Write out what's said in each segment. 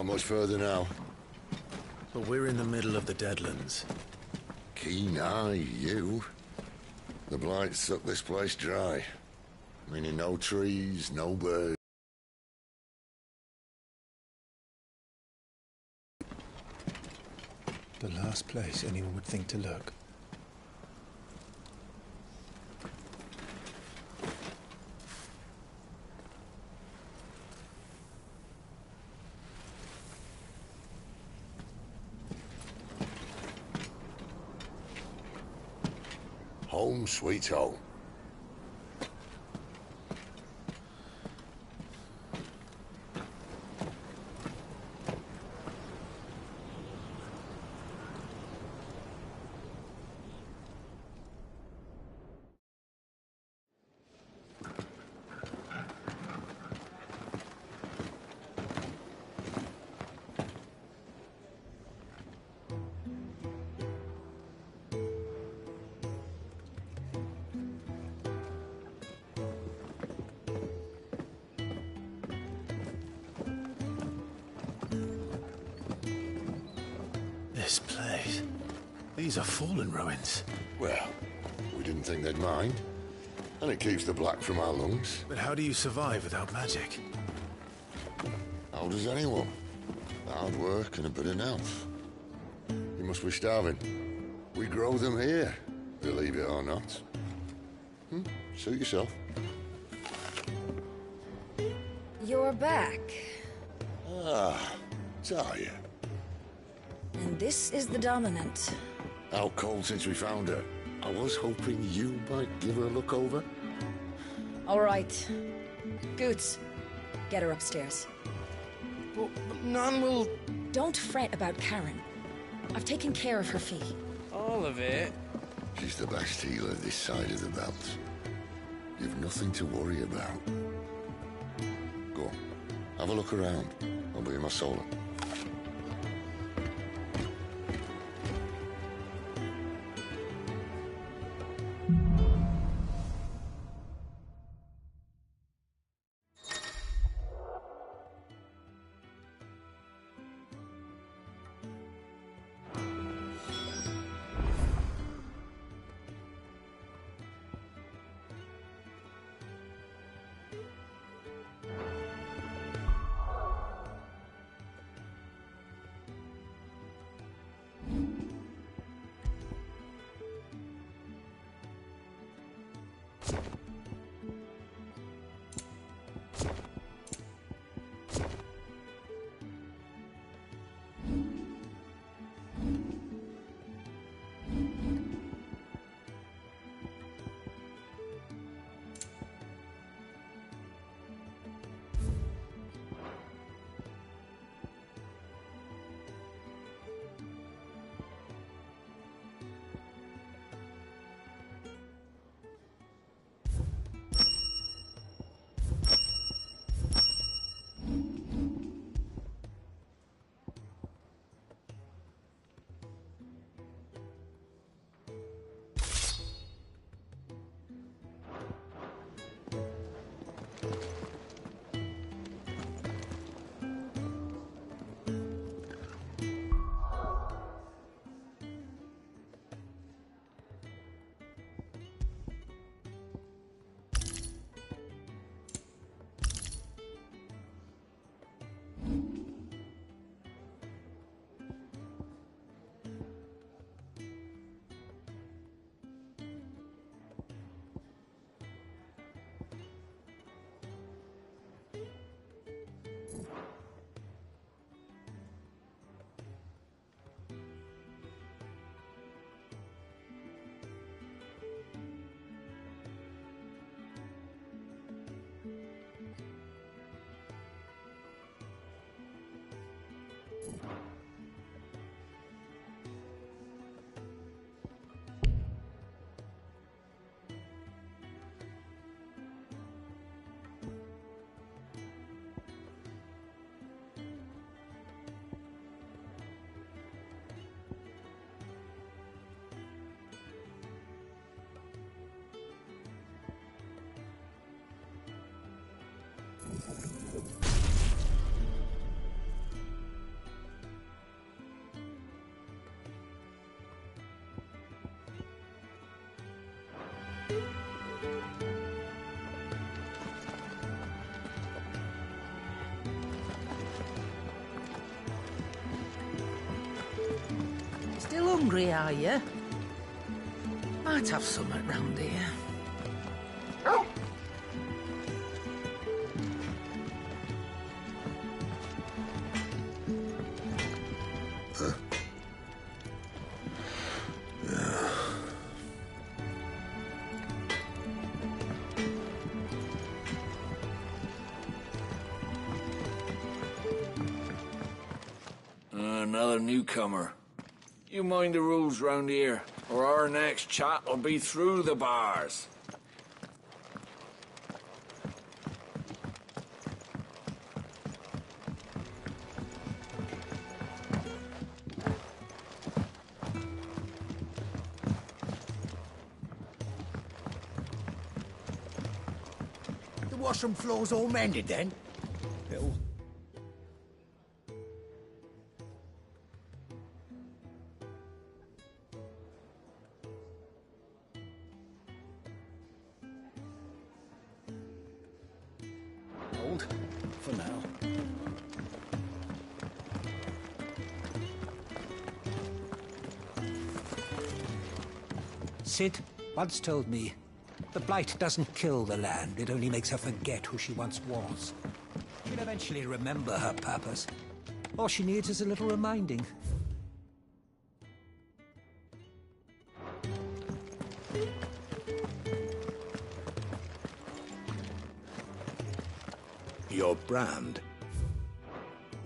Not much further now. But we're in the middle of the Deadlands. Keen eye, you. The blight sucked this place dry. Meaning no trees, no birds. The last place anyone would think to look. Home sweet home. This place. These are fallen ruins. Well, we didn't think they'd mind. And it keeps the black from our lungs. But how do you survive without magic? How does anyone? Hard work and a bit of nerve. You must be starving. We grow them here, believe it or not. Suit yourself. You're back. Ah, Talia. And this is the Dominant. Out cold since we found her. I was hoping you might give her a look over. All right. Goots, get her upstairs. But none will... Don't fret about Karen. I've taken care of her fee. All of it? She's the best healer this side of the belt. You've nothing to worry about. Go on, have a look around. I'll be in my solar. Still hungry, are you? Might have something round here. Another newcomer. You mind the rules round here, or our next chat will be through the bars. The washroom floor's all mended then? Bill. Hold, for now. Sid once told me, the blight doesn't kill the land, it only makes her forget who she once was. She'll eventually remember her purpose. All she needs is a little reminding. Your brand?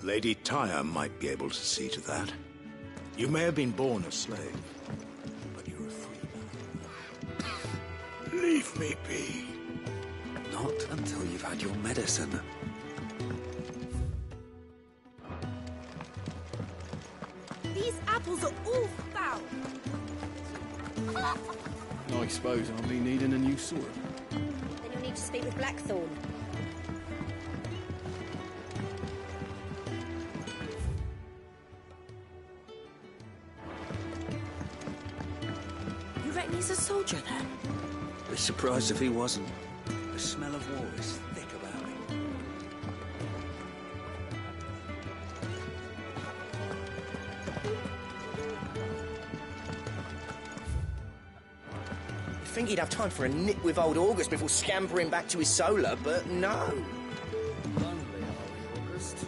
Lady Tyre might be able to see to that. You may have been born a slave, but you're a free man. Leave me be. Not until you've had your medicine. These apples are all foul. I suppose I'll be needing a new sword. Then you'll need to speak with Blackthorn. You reckon he's a soldier then? Be surprised if he wasn't. The smell of war is thick about him. You'd think he'd have time for a nip with old August before scampering back to his solar, but no. Lonely old August.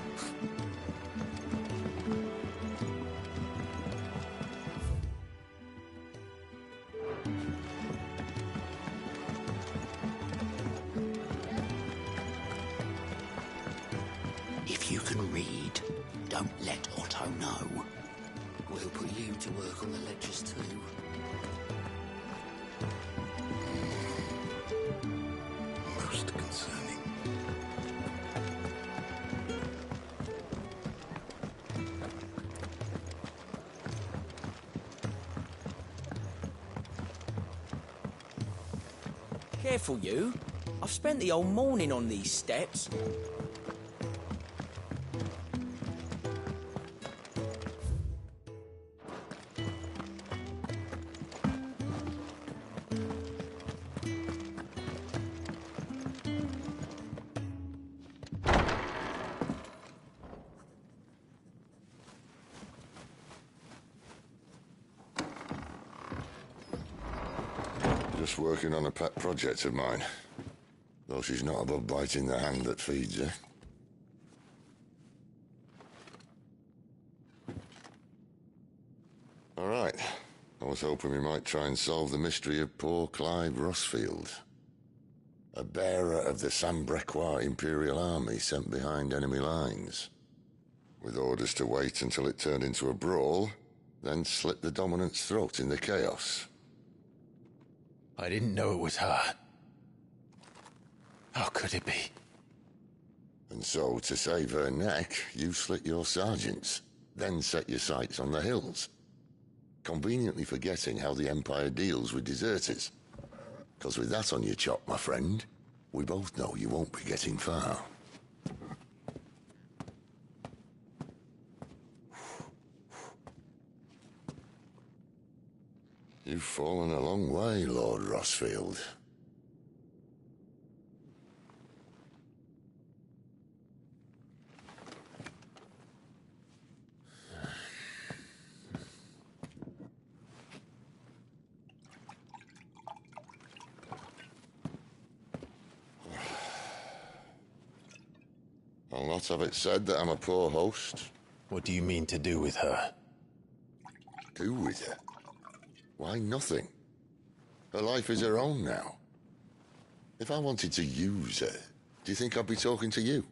If you can read, don't let Otto know. We'll put you to work on the ledgers too. Most concerning. Careful, you. I've spent the whole morning on these steps. Just working on a pet project of mine. Though she's not above biting the hand that feeds her. All right. I was hoping we might try and solve the mystery of poor Clive Rossfield. A bearer of the Sambrequois Imperial Army sent behind enemy lines. With orders to wait until it turned into a brawl, then slit the dominant's throat in the chaos. I didn't know it was her. How could it be? And so, to save her neck, you slit your sergeants, then set your sights on the hills. Conveniently forgetting how the Empire deals with deserters. Because with that on your chop, my friend, we both know you won't be getting far. You've fallen a long way, Lord Rossfield. lot of it said that I'm a poor host. What do you mean to do with her? Do with her? Why, nothing. Her life is her own now. If I wanted to use her, do you think I'd be talking to you?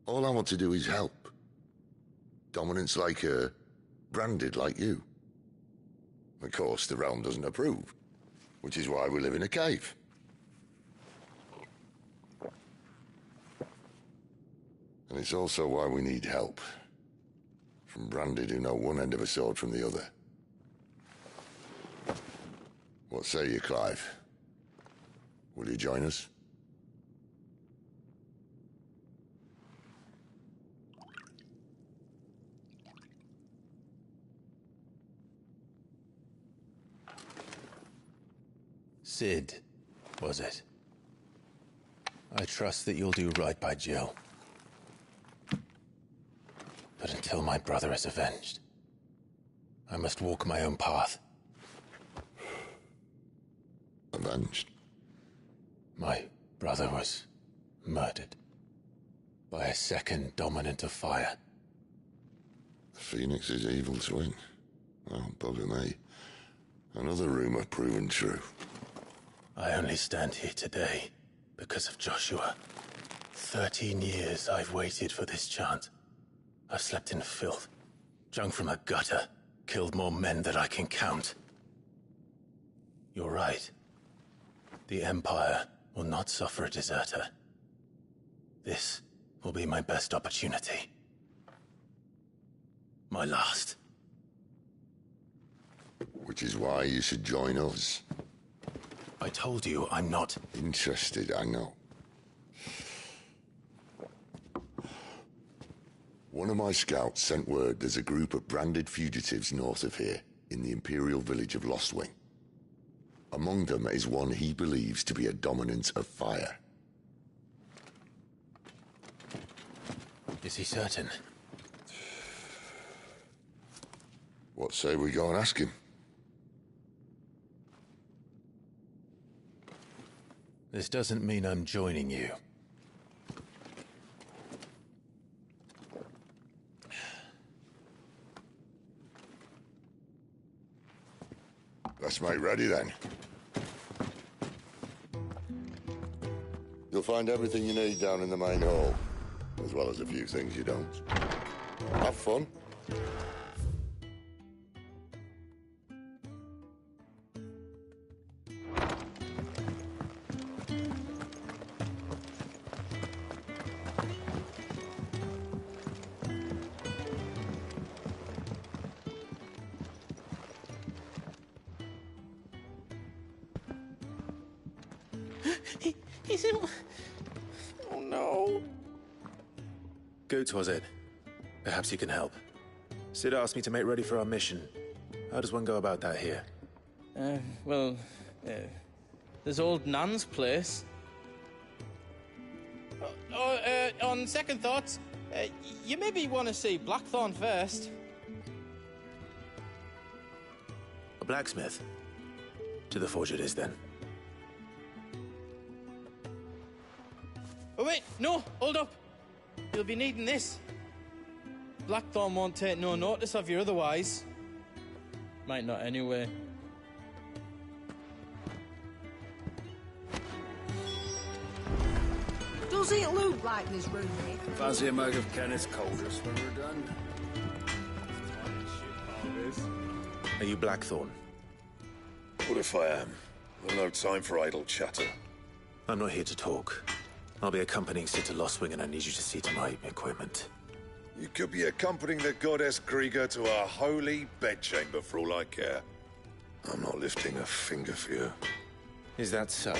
All I want to do is help. Dominance like her, branded like you. Of course, the realm doesn't approve, which is why we live in a cave. And it's also why we need help. From branded who know one end of a sword from the other. What say you, Clive? Will you join us? Sid, was it? I trust that you'll do right by Jill. But until my brother is avenged, I must walk my own path. Avenged? My brother was murdered by a second dominant of fire. The Phoenix's evil twin. Oh, bugger me. Another rumor proven true. I only stand here today because of Joshua. 13 years I've waited for this chance. I've slept in filth, drunk from a gutter, killed more men than I can count. You're right. The Empire will not suffer a deserter. This will be my best opportunity. My last. Which is why you should join us. I told you I'm not interested, I know. One of my scouts sent word there's a group of branded fugitives north of here, in the Imperial village of Lostwing. Among them is one he believes to be a dominant of fire. Is he certain? What say we go and ask him? This doesn't mean I'm joining you. Let's make ready then. You'll find everything you need down in the main hall, as well as a few things you don't. Have fun. He's in... Oh, no. Goots, was it? Perhaps you can help. Sid asked me to make ready for our mission. How does one go about that here? There's old Nan's place. On second thoughts, you maybe want to see Blackthorn first. A blacksmith? To the forge it is, then. Oh, wait, no, hold up. You'll be needing this. Blackthorn won't take no notice of you otherwise. Might not anyway. Does it look like this room here? Fancy a mug of Kenneth Colders when we're done? Are you Blackthorn? What if I am? Well, no time for idle chatter. I'm not here to talk. I'll be accompanying Sid to Lostwing, and I need you to see to my equipment. You could be accompanying the goddess Krieger to a holy bedchamber for all I care. I'm not lifting a finger for you. Is that so?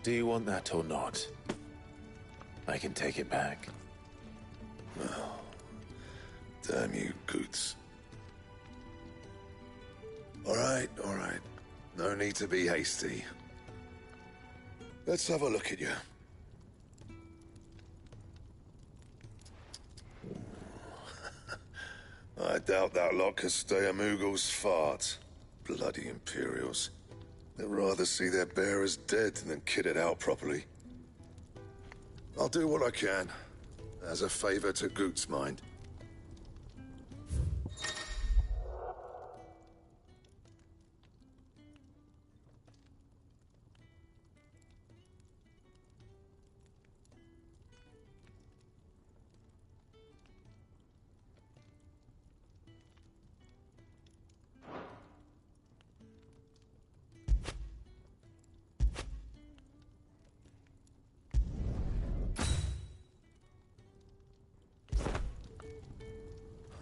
Do you want that or not? I can take it back. Oh, damn you, Goots. All right. No need to be hasty. Let's have a look at you. doubt that lot could stay a Moogle's fart. Bloody Imperials. They'd rather see their bearers dead than kitted out properly. I'll do what I can, as a favor to Goot's mind.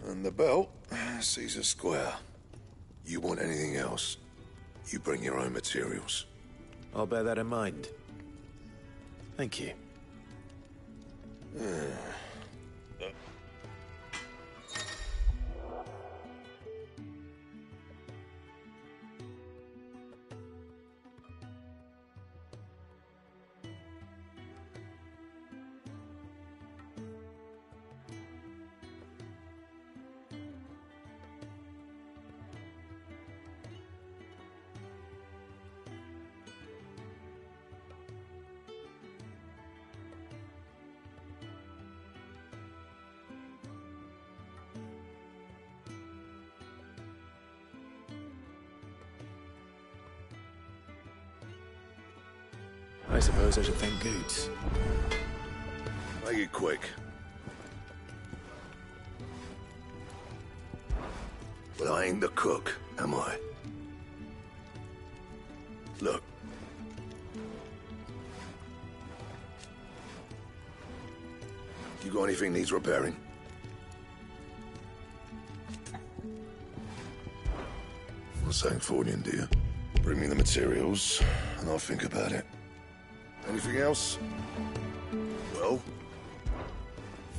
And the belt sees a square. You want anything else, you bring your own materials. I'll bear that in mind. Thank you. I suppose I should thank Goots. Make it quick. Well, I ain't the cook, am I? Look. You got anything needs repairing? What's saying for you, dear? Bring me the materials, and I'll think about it. Anything else? Well?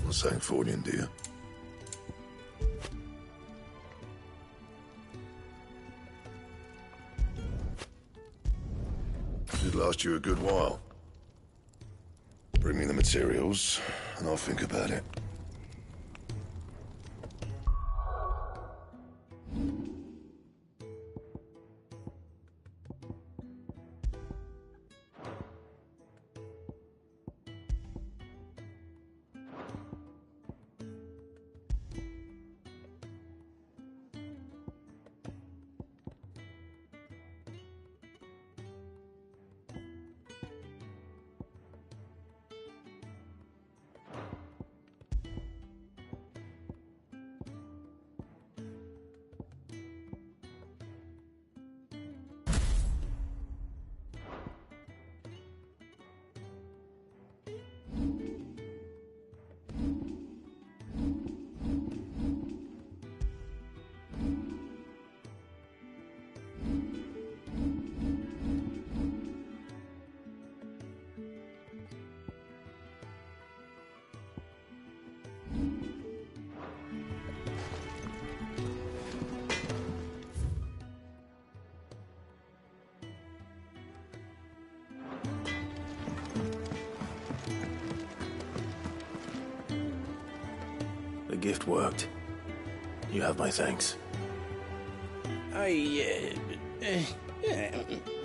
What's saying for you, dear? Should last you a good while. Bring me the materials, and I'll think about it. The gift worked. You have my thanks.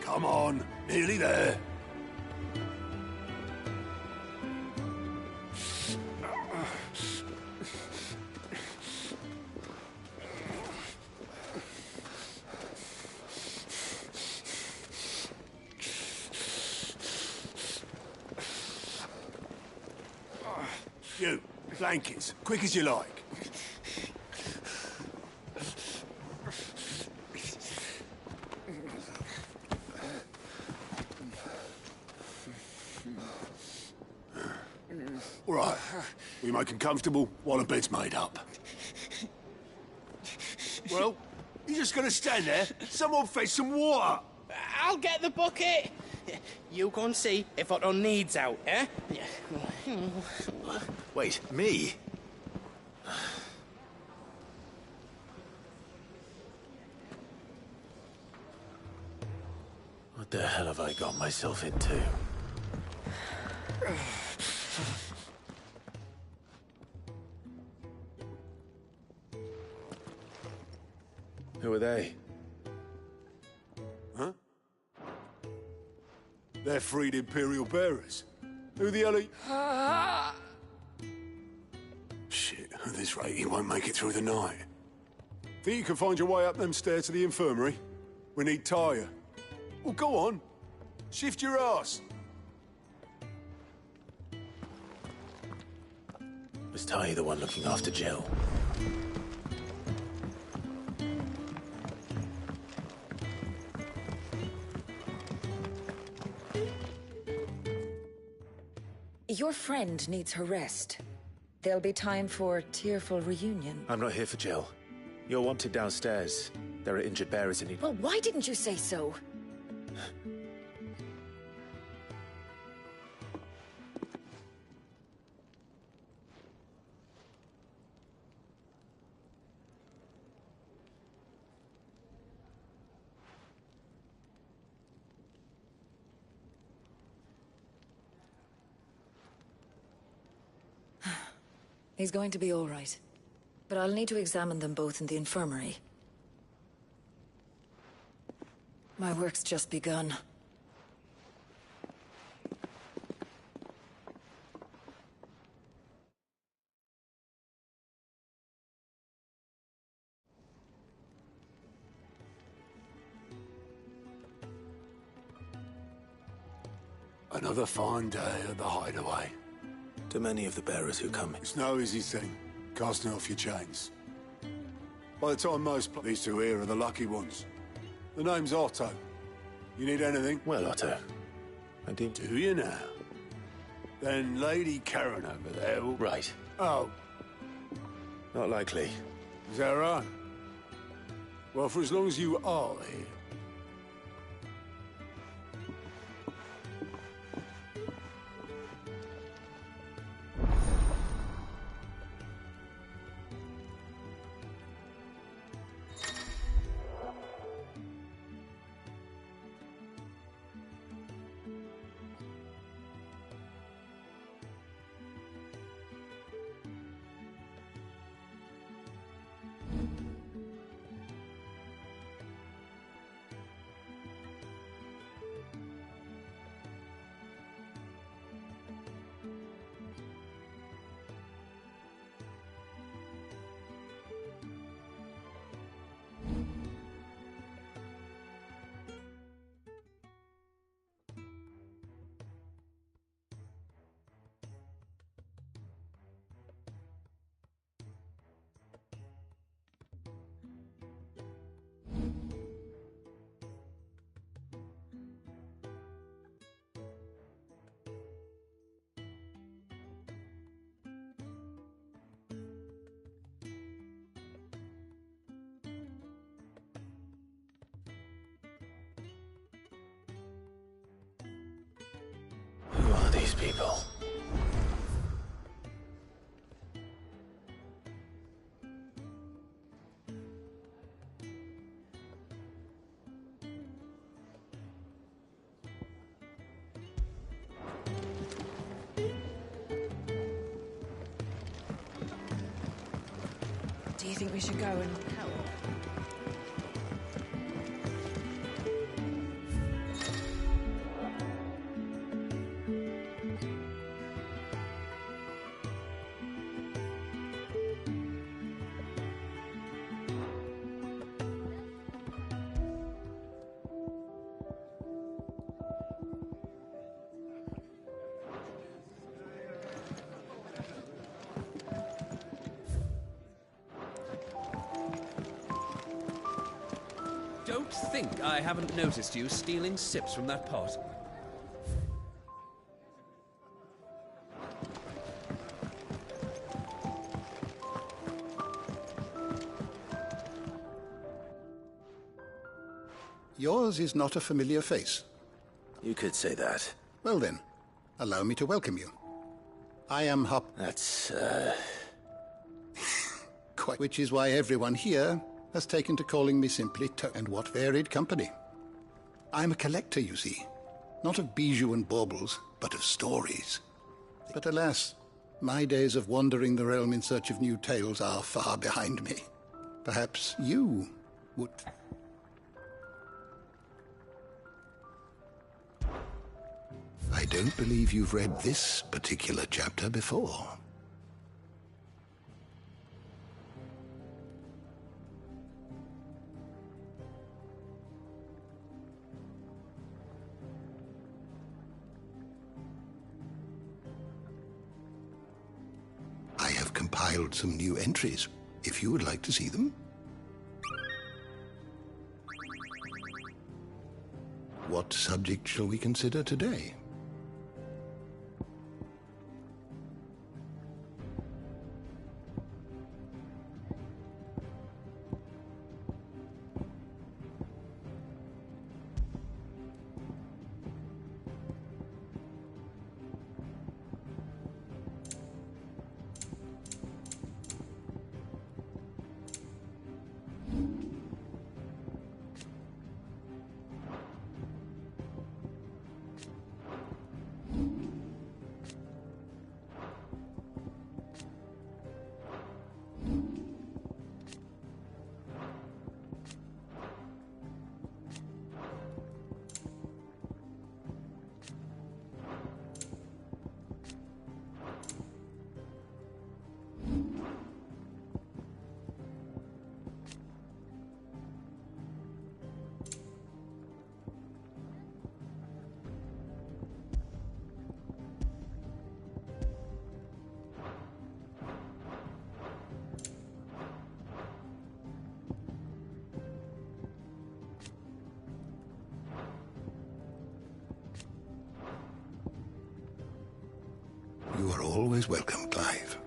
Come on, nearly there. You, blankets, quick as you like. All right, we make 'em comfortable while the bed's made up. Well, you just gonna stand there? Someone fetch some water. I'll get the bucket. You go and see if Otto needs out, eh? Wait, me? What the hell have I got myself into? Who are they? Huh? They're freed Imperial bearers. Who the hell are you? Shit, at this rate, he won't make it through the night. Think you can find your way up them stairs to the infirmary? We need Tyre. Well, go on. Shift your ass. Was Ty the one looking after Jill? Your friend needs her rest. There'll be time for tearful reunion. I'm not here for Jill. You're wanted downstairs. There are injured bearers in need. Well, why didn't you say so? He's going to be all right. But I'll need to examine them both in the infirmary. My work's just begun. Another fine day at the hideaway. To many of the bearers who come... It's no easy thing, casting off your chains. By the time most these two here are the lucky ones. The name's Otto. You need anything? Well, Otto, I do. Do you now? Then Lady Karen over there will... Right. Oh. Not likely. Is that right? Well, for as long as you are here... Who are these people? Do you think we should go and help? Don't think I haven't noticed you stealing sips from that pot. Yours is not a familiar face. You could say that. Well then, allow me to welcome you. I am Hop... That's, Quite. Which is why everyone here has taken to calling me simply To. And what varied company. I'm a collector, you see. Not of bijou and baubles, but of stories. But alas, my days of wandering the realm in search of new tales are far behind me. Perhaps you would... I don't believe you've read this particular chapter before. I have compiled some new entries, if you would like to see them. What subject shall we consider today? You are always welcome, Clive.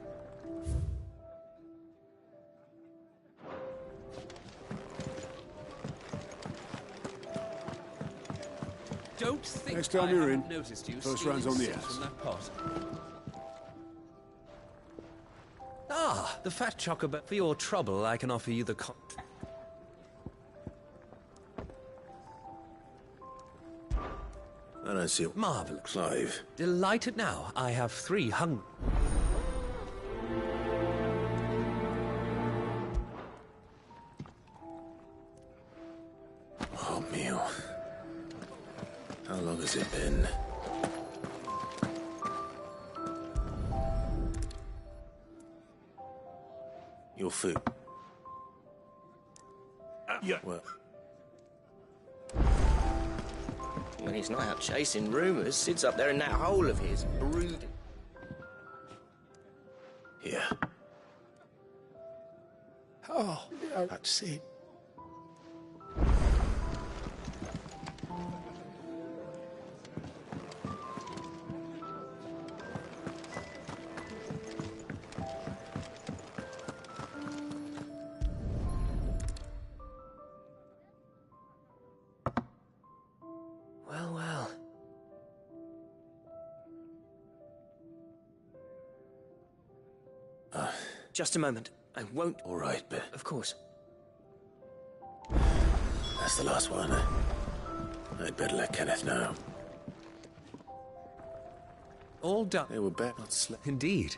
Don't think Next time I you're haven't in, noticed you first stealing round's on the sips ass. from that pot. Ah, the fat chocobo. For your trouble, I can offer you the I don't see... Marvelous. Clive. Delighted now. I have 3 hung... Oh, meal. How long has it been? Your food. Yeah. Well, When he's not out chasing rumours, Sid's up there in that hole of his, brooding. here. Oh, That's it. Well, well. Just a moment. I won't... All right, but... Of course. That's the last one. I'd better let Kenneth know. All done. They were better not slept. Indeed.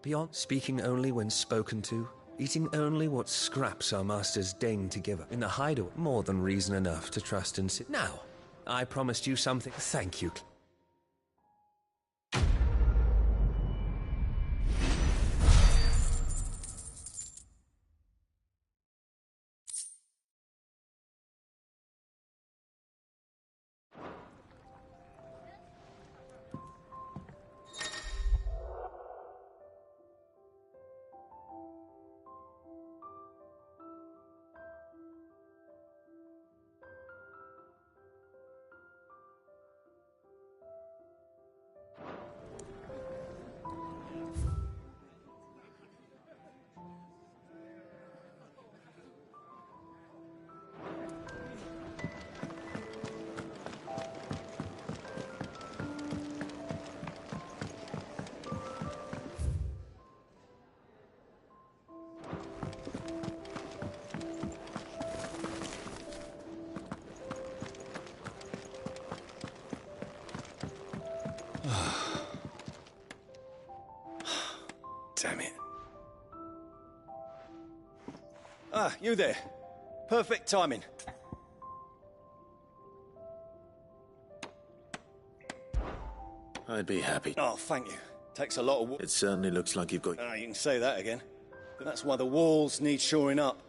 Beyond speaking only when spoken to, eating only what scraps our masters deign to give us. In the hideaway, more than reason enough to trust in Sid. Now, I promised you something. Thank you. Ah, you there. Perfect timing. I'd be happy. Oh, thank you. Takes a lot of... It certainly looks like you've got... Ah, you can say that again. But that's why the walls need shoring up.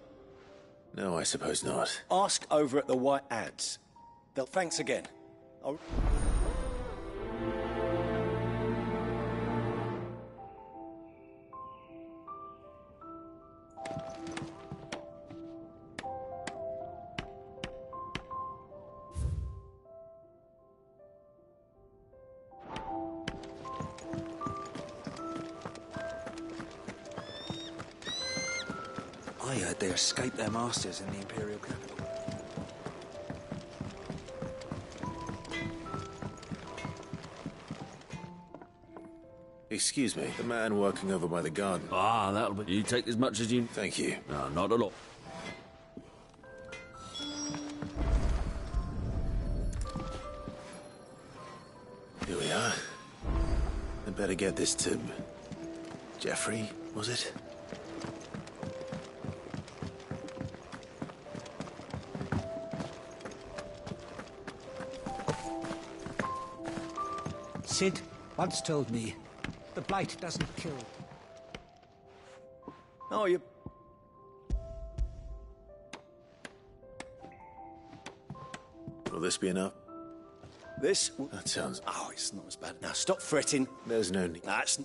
No, I suppose not. Ask over at the White Ads. They'll... Thanks again. I heard they escaped their masters in the Imperial capital. Excuse me, the man working over by the garden. Ah, that'll be... You take as much as you... Thank you. No, not a lot. Here we are. I'd better get this to... Jeffrey, was it? Sid once told me, the blight doesn't kill. Oh, you... Will this be enough? This... That sounds... Oh, it's not as bad. Now, stop fretting. There's no need. That's...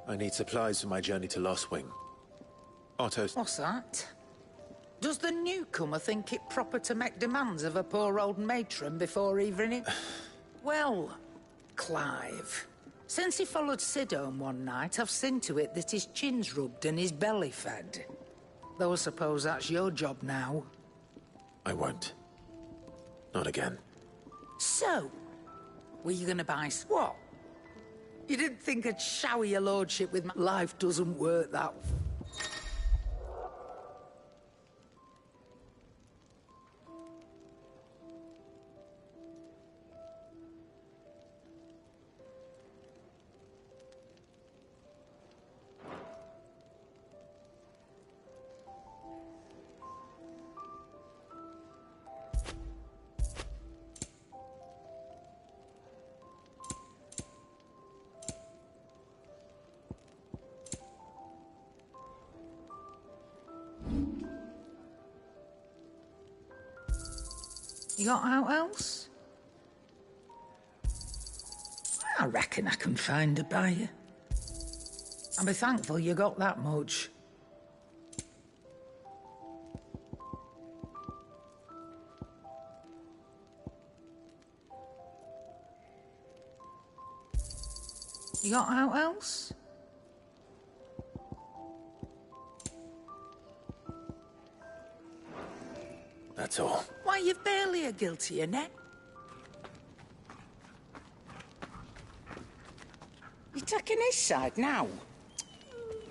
I need supplies for my journey to Lost Wing. Otto's... What's that? Does the newcomer think it proper to make demands of a poor old matron before evening? Well, Clive, since he followed Sid home one night, I've seen to it that his chin's rubbed and his belly fed. Though I suppose that's your job now. I won't. Not again. So, were you gonna buy what? You didn't think I'd shower your lordship with my... Life doesn't work that way. You got out else? I reckon I can find a buyer. I'll be thankful you got that much. You got out else? That's all. Why Why, you've barely a guilty, innit? You're taking his side now?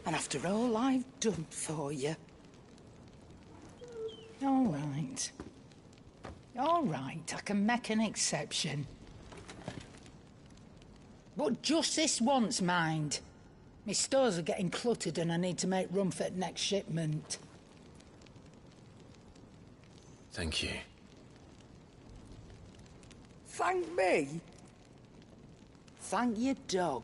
And after all I've done for you. All right. All right, I can make an exception. But just this once, mind. My stores are getting cluttered and I need to make room for the next shipment. Thank you. Thank me? Thank your dog.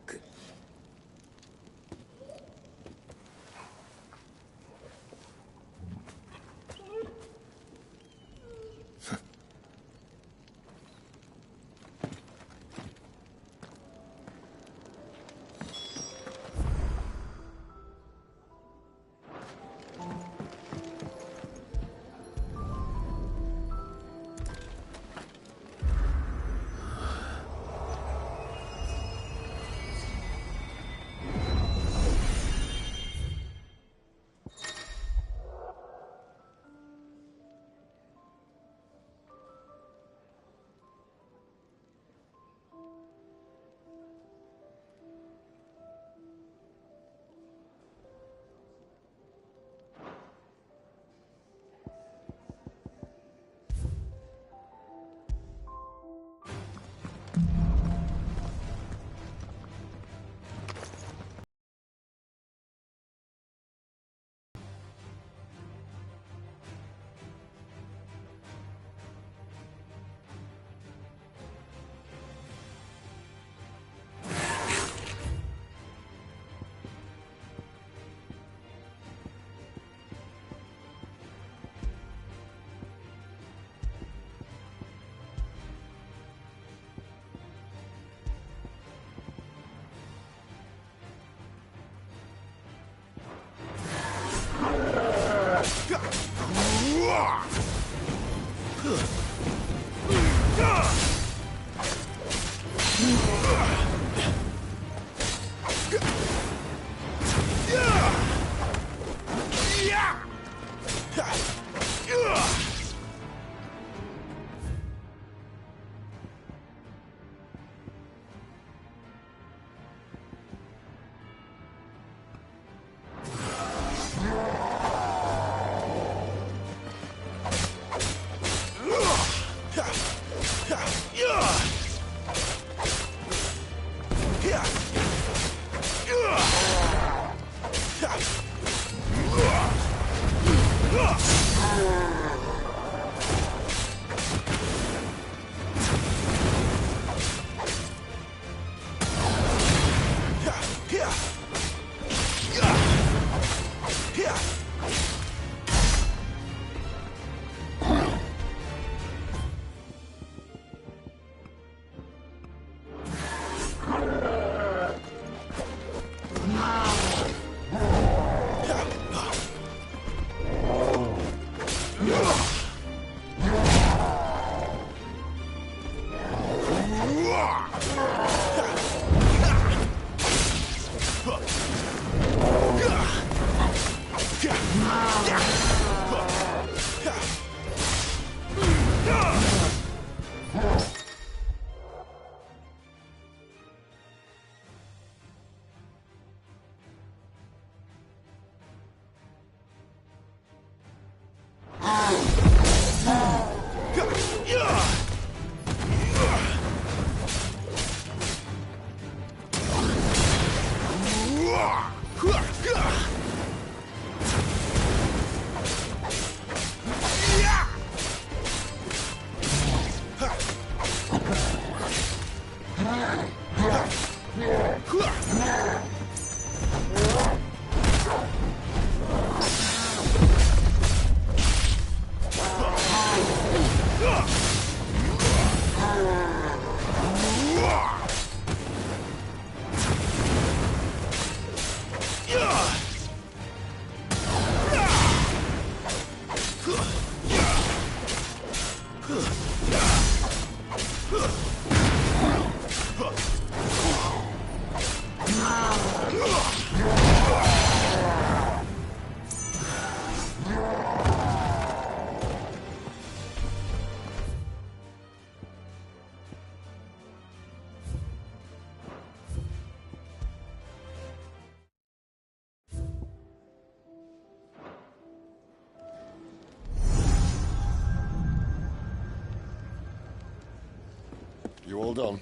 You all done?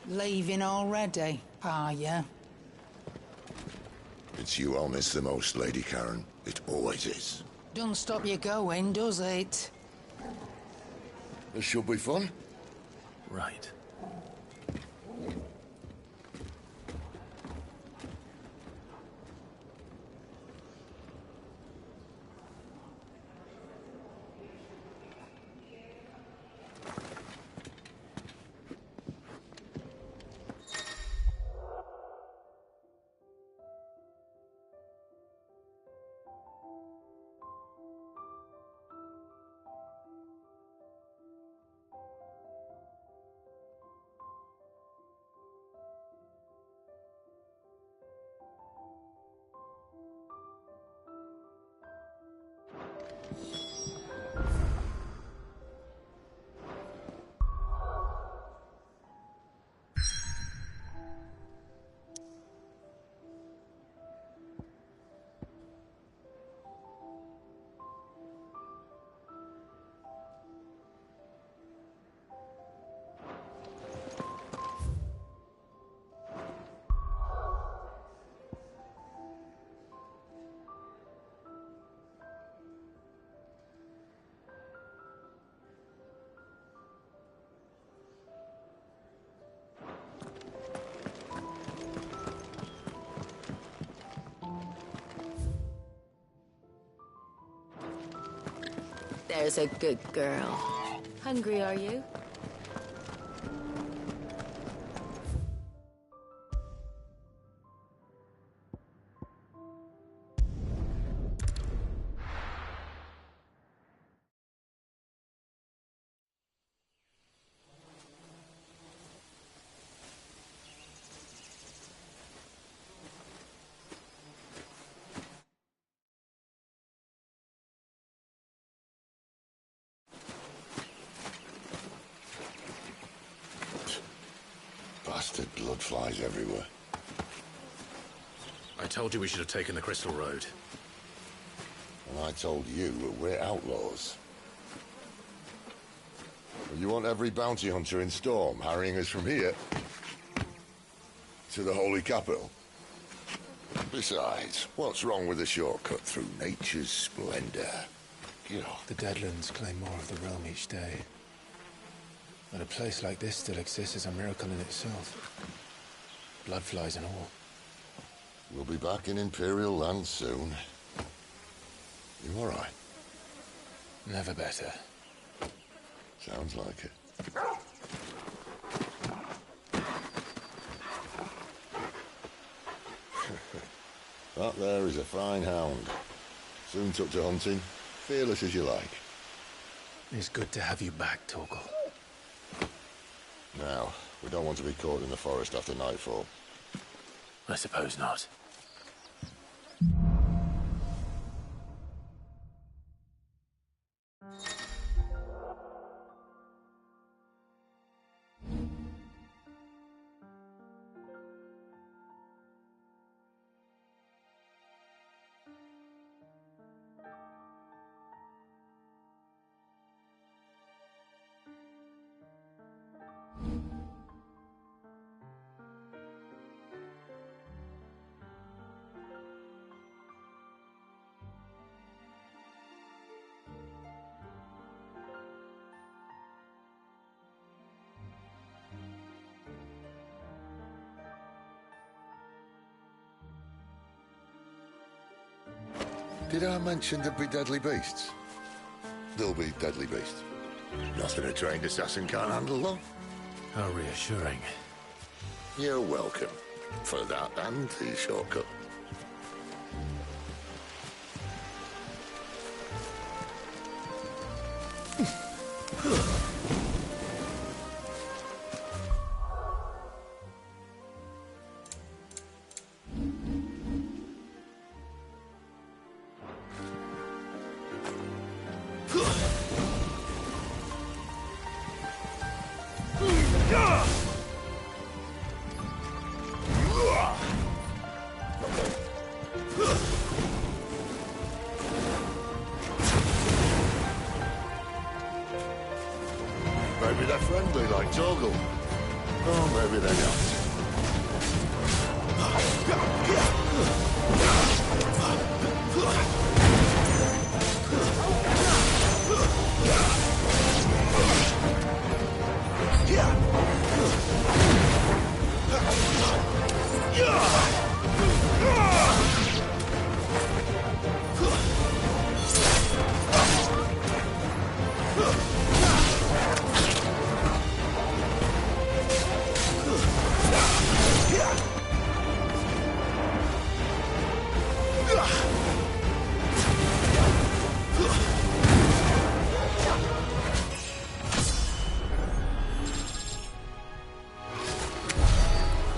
Leaving already, are ya? It's you I'll miss the most, Lady Karen. It always is. Don't stop you going, does it? This should be fun. Right. There's a good girl. Hungry, are you? Bastard blood flies everywhere. I told you we should have taken the Crystal Road. And I told you that we're outlaws. Well, you want every bounty hunter in Storm harrying us from here to the Holy Capital? Besides, what's wrong with a shortcut through nature's splendor? The Deadlands claim more of the realm each day. But a place like this still exists is a miracle in itself. Bloodflies and all. We'll be back in Imperial land soon. You all right? Never better. Sounds like it. That there is a fine hound. Soon took to hunting. Fearless as you like. It's good to have you back, Torgal. Now, we don't want to be caught in the forest after nightfall. I suppose not. Did I mention there'd be deadly beasts? There'll be deadly beasts. Nothing a trained assassin can't handle, though. How reassuring. You're welcome. For that and the shortcut. friendly like Torgal. Oh, maybe they're not.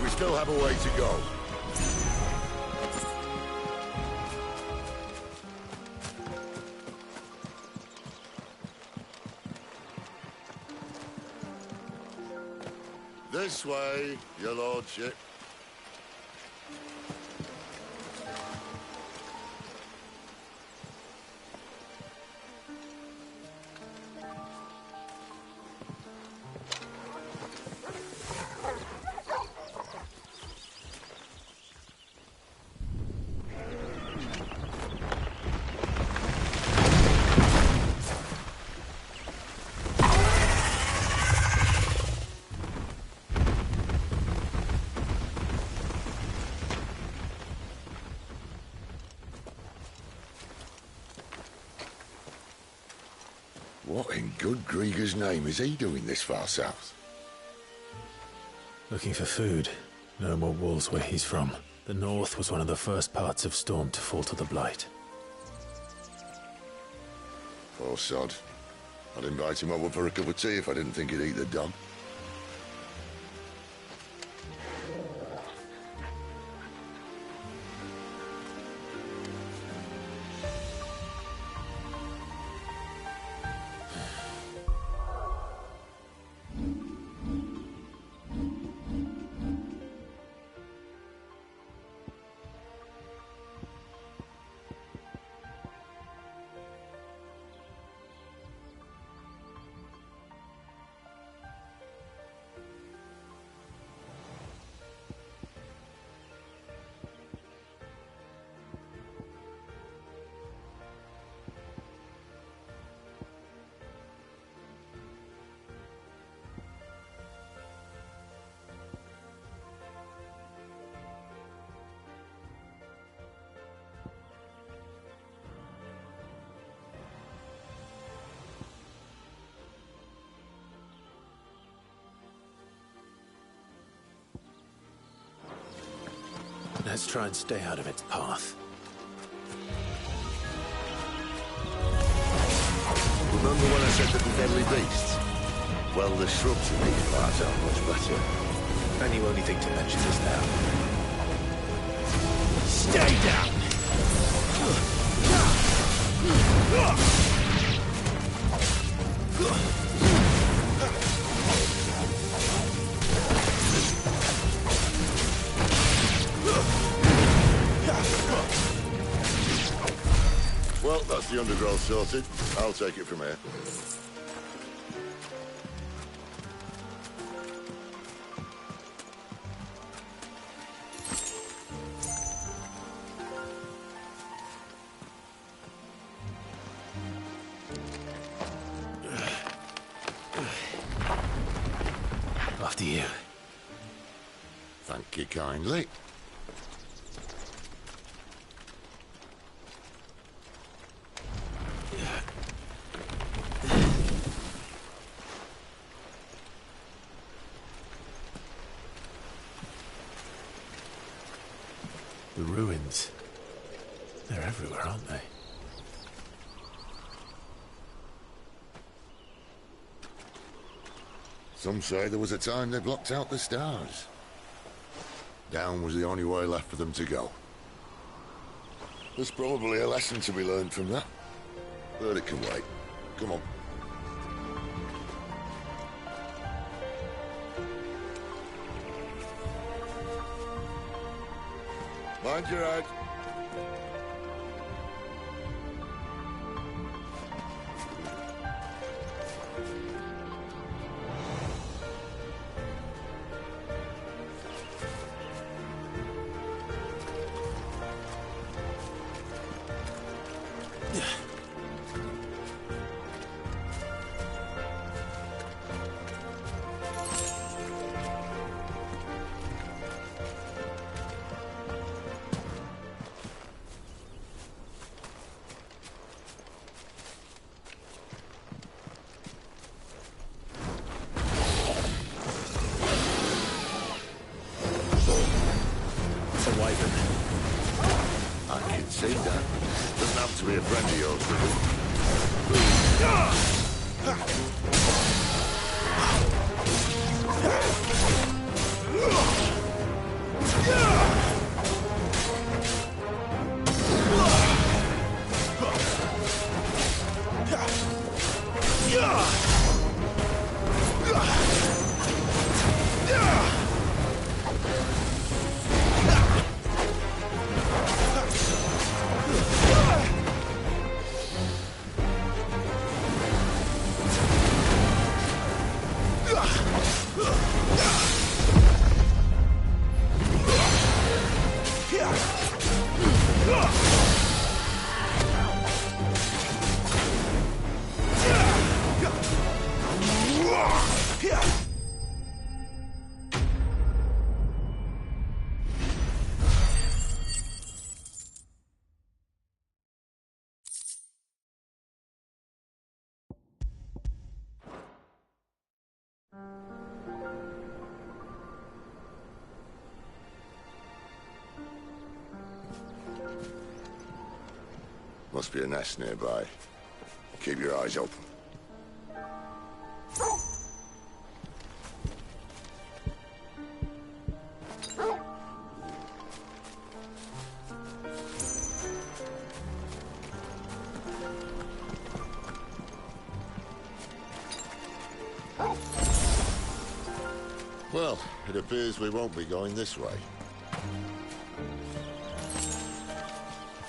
We still have a way to go. This way, your lordship. What in good Grieger's name is he doing this far south? Looking for food. No more wolves where he's from. The north was one of the first parts of Storm to fall to the Blight. Poor sod. I'd invite him over for a cup of tea if I didn't think he'd eat the dog. Let's try and stay out of its path. Remember when I said that the deadly beasts? Well, the shrubs in these parts are much better. And you only think to mention this now. Stay down! Well, that's the undergrowth sorted. I'll take it from here. After you. Thank you kindly. The ruins. They're everywhere, aren't they? Some say there was a time they blocked out the stars. Down was the only way left for them to go. There's probably a lesson to be learned from that. But it can wait. Come on. Mind your head. See that? Doesn't have to be a friend of yours, does Must be a nest nearby. Keep your eyes open. Well, it appears we won't be going this way.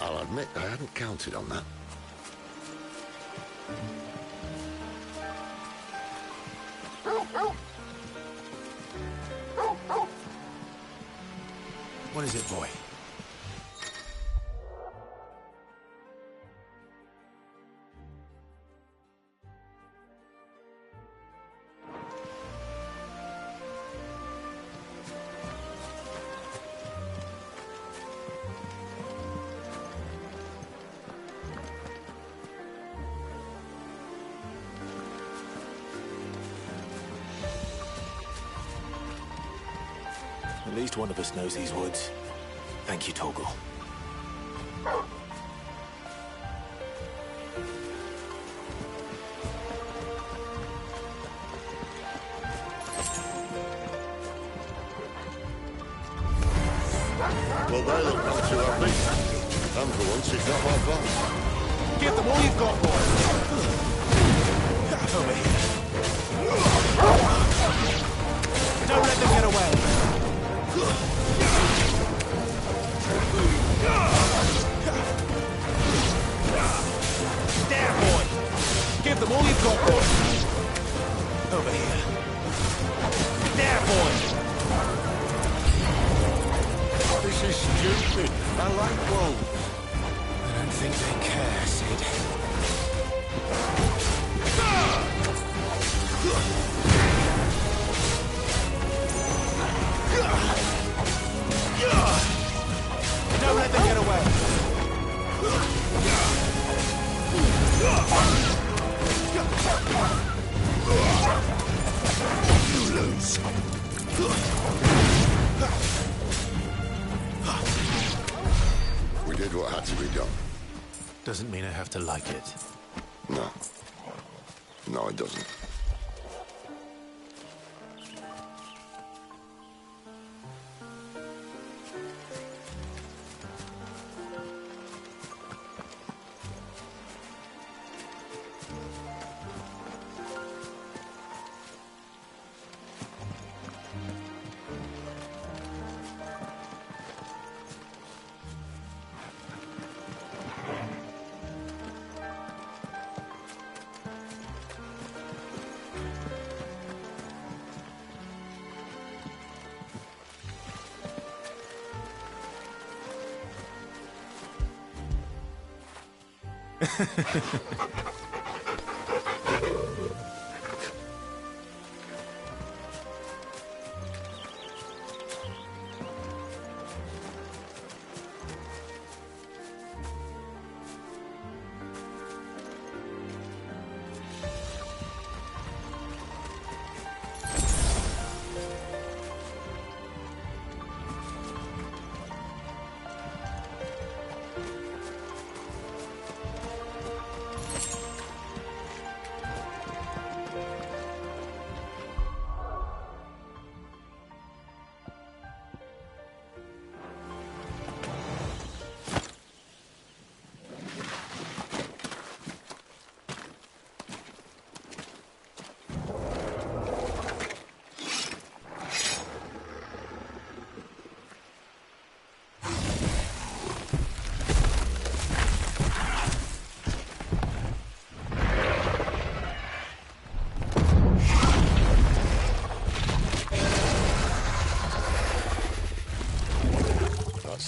I'll admit I hadn't counted on that. What is it, boy? At least one of us knows these woods. Thank you, Torgal. Well, they look not too happy. And for once, it's not my fault. Give them all you've got, boy! Over here. Don't let them get away! There, boy! Give them all you've got, boy! Over here. There, boy! This is stupid. I like wolves. I don't think they care, Sid. Don't let them get away! You lose. We did what had to be done. Doesn't mean I have to like it. No. No, it doesn't.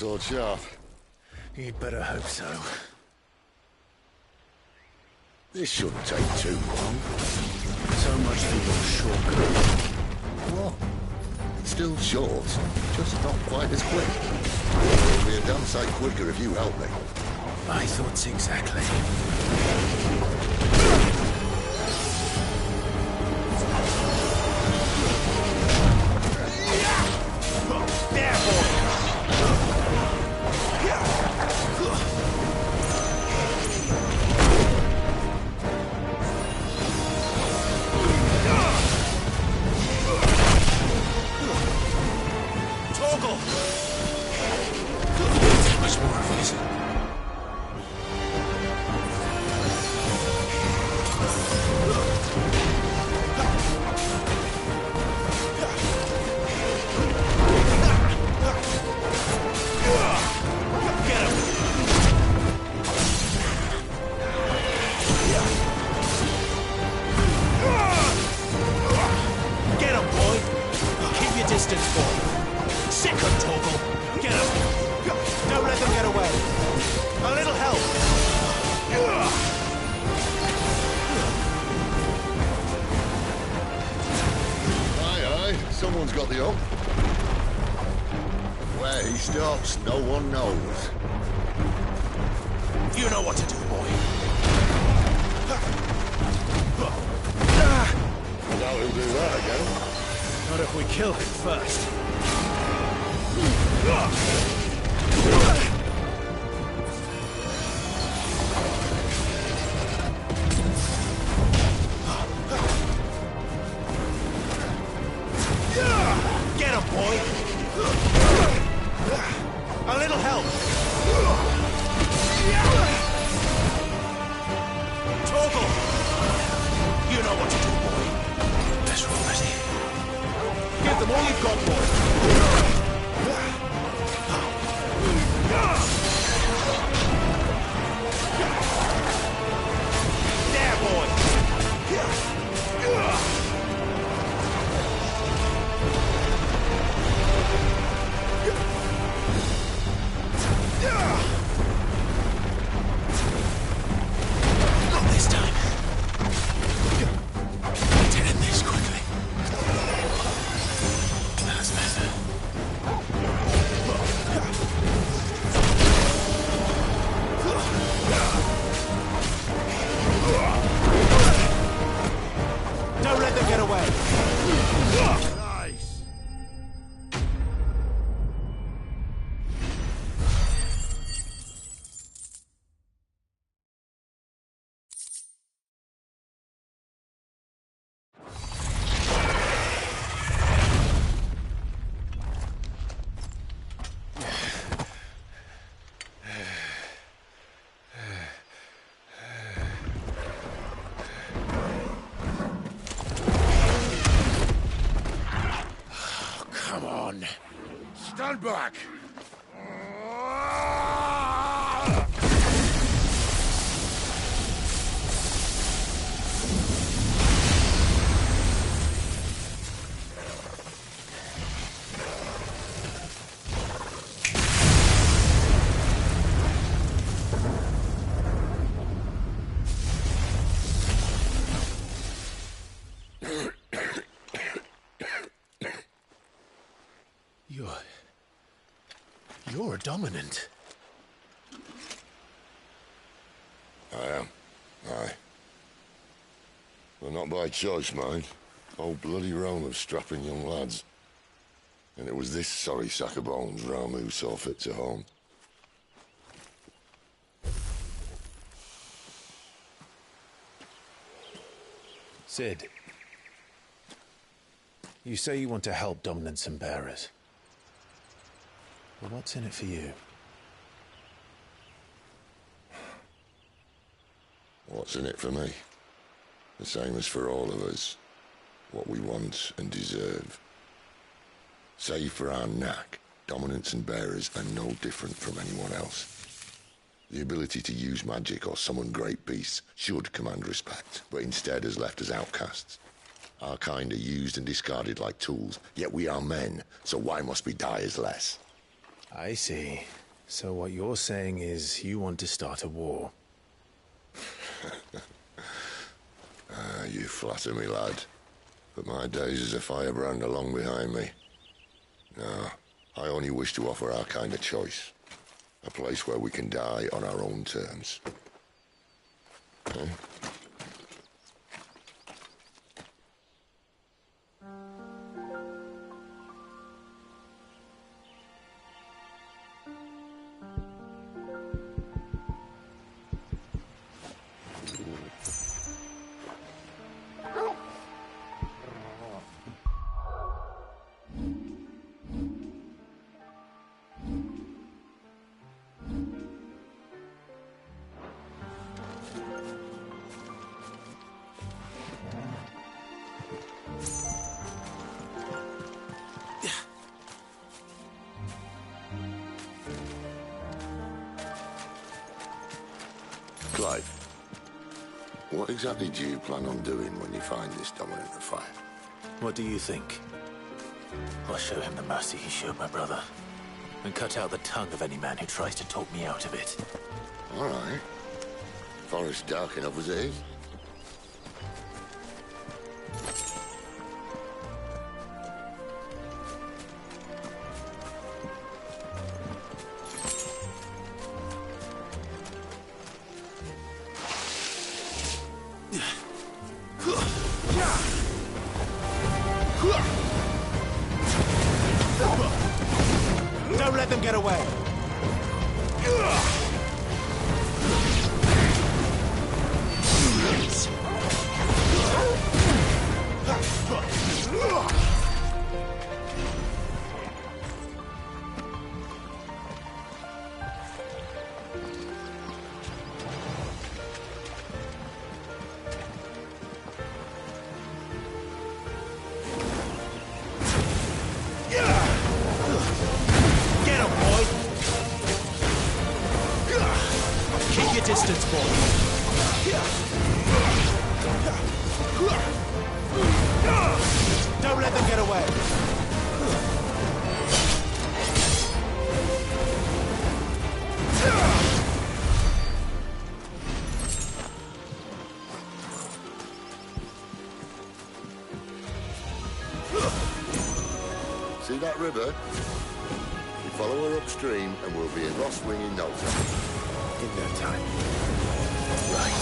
Sword sharp. You'd better hope so. This shouldn't take too long. So much for your shortcut. What? It's still short, just not quite as quick. It'll be a damn sight quicker if you help me. My thoughts exactly. There, boy! Someone's got the up. Where he stops, no one knows. You know what to do, boy. I doubt he'll do that again. Not if we kill him first. Get him, boy! A little help! Torgal! You know what to do, boy. Let's roll, Betty. Give them all you've got, boy. There, boy! Not this time. To end this quickly. That's better. Don't let them get away! Nice. Come on. Stand back. You're a dominant. I am. Aye. Well, not by choice, mind. Old bloody Rome of strapping young lads. And it was this sorry sack of bones Rome who saw fit to home. Sid, you say you want to help dominants and bearers. Well, what's in it for you? What's in it for me? The same as for all of us. What we want and deserve. Save for our knack, dominants and bearers are no different from anyone else. The ability to use magic or summon great beasts should command respect, but instead has left us outcasts. Our kind are used and discarded like tools, yet we are men, so why must we die as less? I see. So what you're saying is you want to start a war. You flatter me, lad. But my days as a firebrand are long behind me. No, I only wish to offer our kind a choice. A place where we can die on our own terms. Eh? Clive, what exactly do you plan on doing when you find this dominant of fire? What do you think? I'll show him the mercy he showed my brother, and cut out the tongue of any man who tries to talk me out of it. All right. Forest dark enough as it is. Don't let them get away! Distance, boy. Don't let them get away. See that river? We follow her upstream and we'll be in Ross Wing in no time. In no time. Right.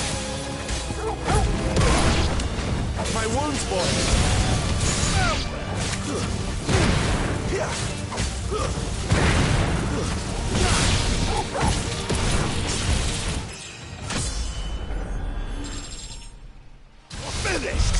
My wounds, boy! Finished!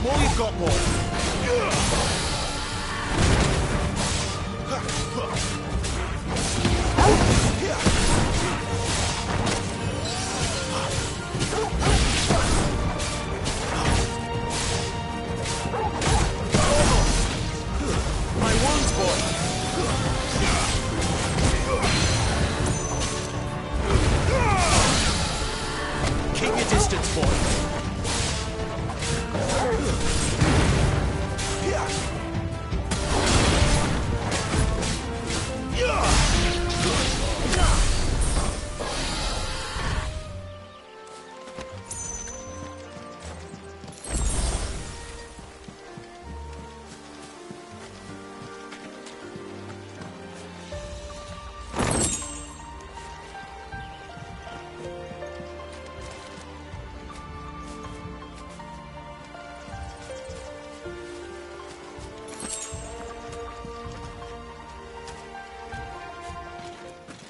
them all you've got, boy. My wounds, boy. Keep your distance, boy.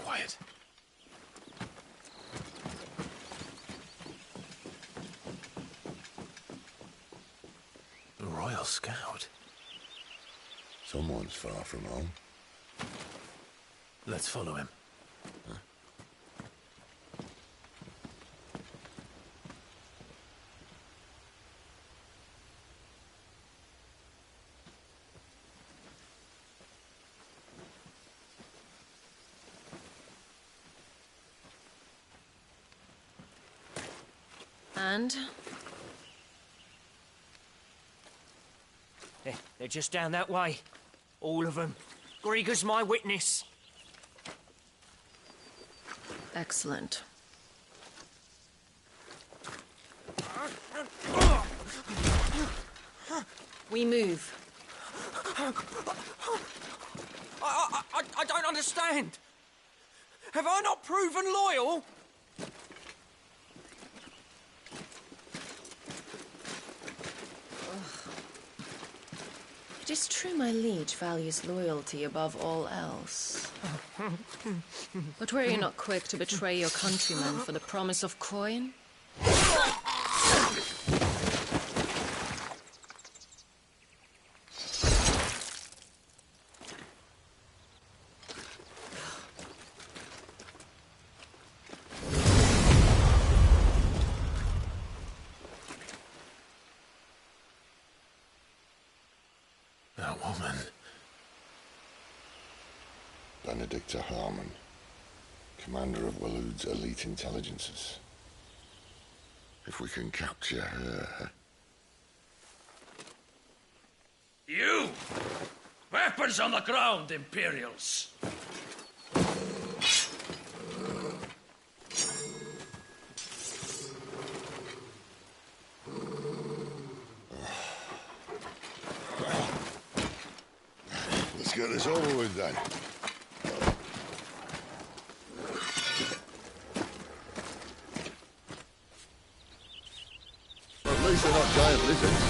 Quiet. The Royal Scout. Someone's far from home. Let's follow him. And? They're just down that way. All of them. Grieger's my witness. Excellent. We move. I don't understand. Have I not proven loyal? It is true my liege values loyalty above all else. But were you not quick to betray your countrymen for the promise of coin? That woman. Benedicta Harmon, commander of Waloed's elite intelligences. If we can capture her... You! Weapons on the ground, Imperials! Let's get this over with then. At least they're not giant lizards.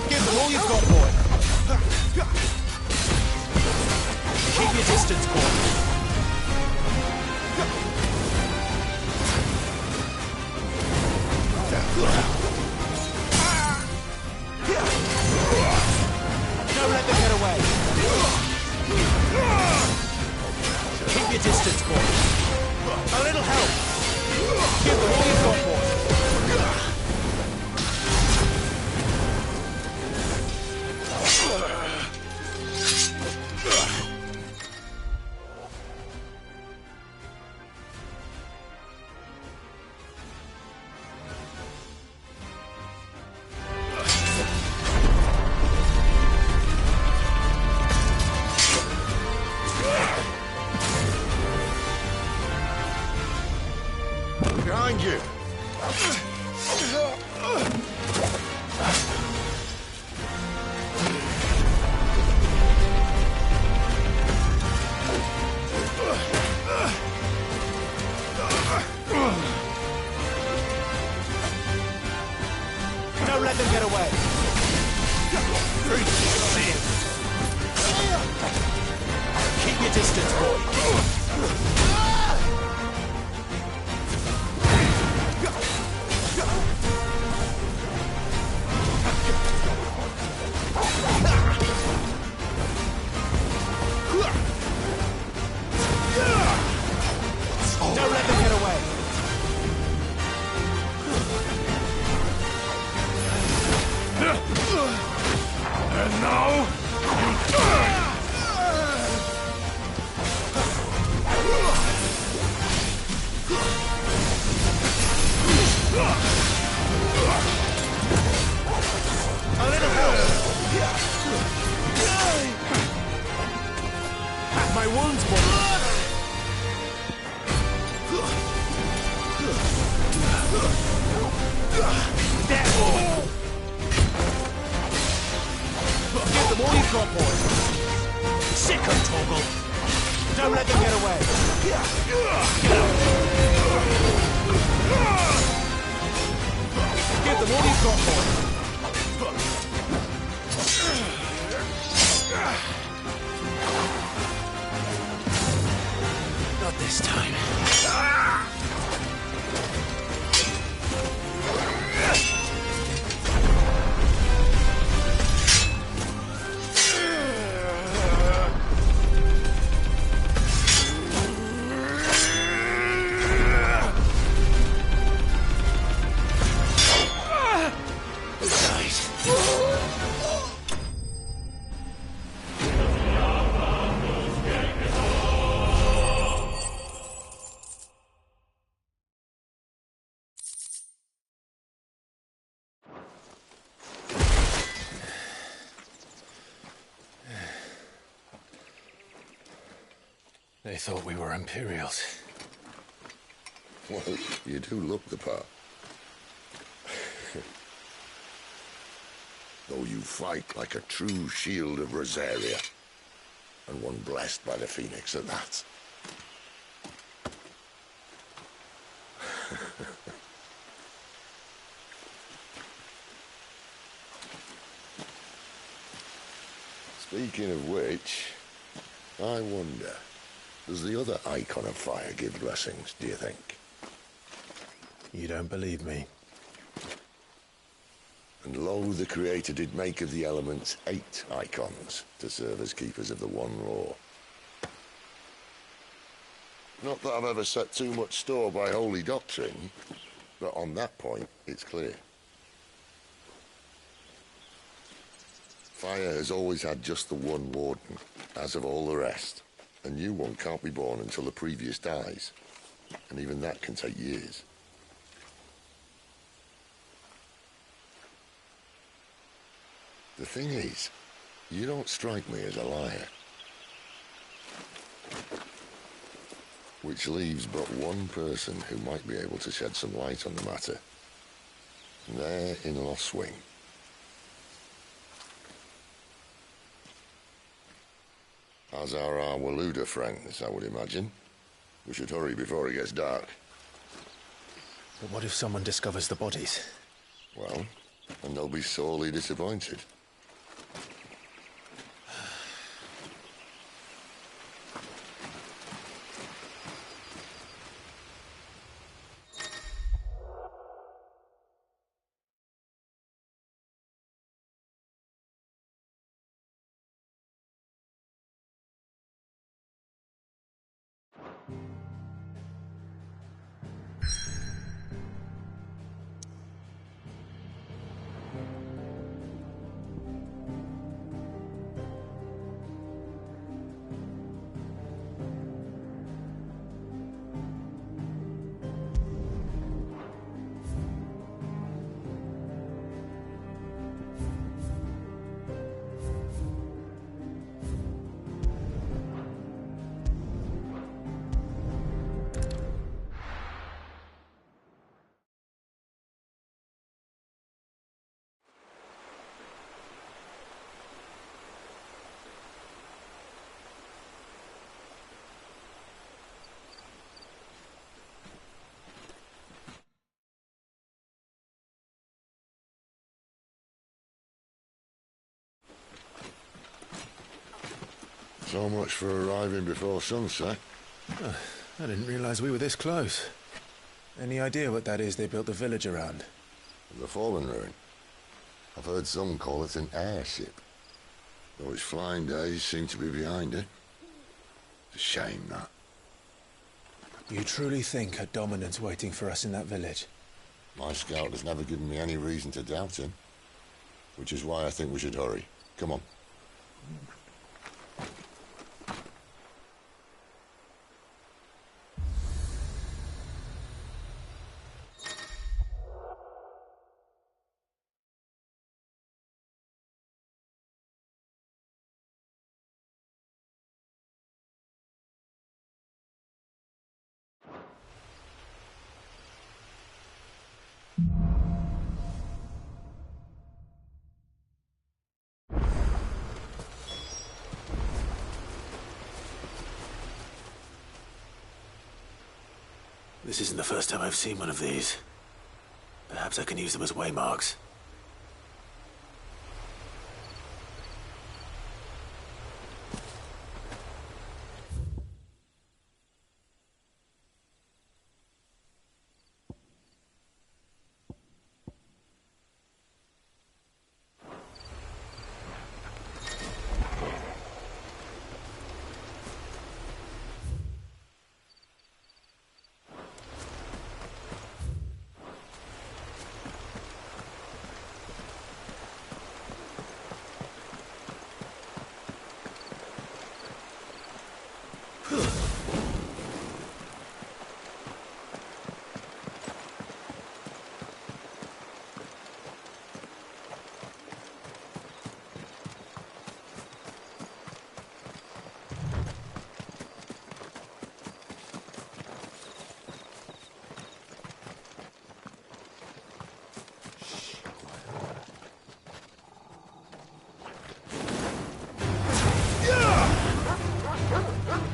Give them all you've got, boy. Keep your distance, boy. Don't let them get away. Keep your distance, boy. A little help. Give them all you've got, boy. Truth is clear. Keep your distance, boy. Don't let them get away. And now, you die! A little help. My wounds, boy. Give them all you've got, boy. Sick 'em, Torgal. Don't let them get away. Give them all you've got, boy. Not this time. They thought we were Imperials. Well, you do look the part. Though you fight like a true shield of Rosaria. And one blessed by the Phoenix at that. Speaking of which, I wonder, does the other icon of fire give blessings, do you think? You don't believe me? And lo, the Creator did make of the elements 8 icons to serve as keepers of the one law. Not that I've ever set too much store by holy doctrine, but on that point, it's clear. Fire has always had just the one warden, as of all the rest. A new one can't be born until the previous dies, and even that can take years. The thing is, you don't strike me as a liar. Which leaves but one person who might be able to shed some light on the matter. There in Lost Wing. As are our Waluda friends, I would imagine. We should hurry before it gets dark. But what if someone discovers the bodies? Well, and they'll be sorely disappointed. So much for arriving before sunset. I didn't realize we were this close. Any idea what that is they built the village around? The fallen ruin. I've heard some call it an airship. Though its flying days seem to be behind it. It's a shame, that. You truly think a dominant's waiting for us in that village? My scout has never given me any reason to doubt him. Which is why I think we should hurry. Come on. This isn't the first time I've seen one of these. Perhaps I can use them as waymarks.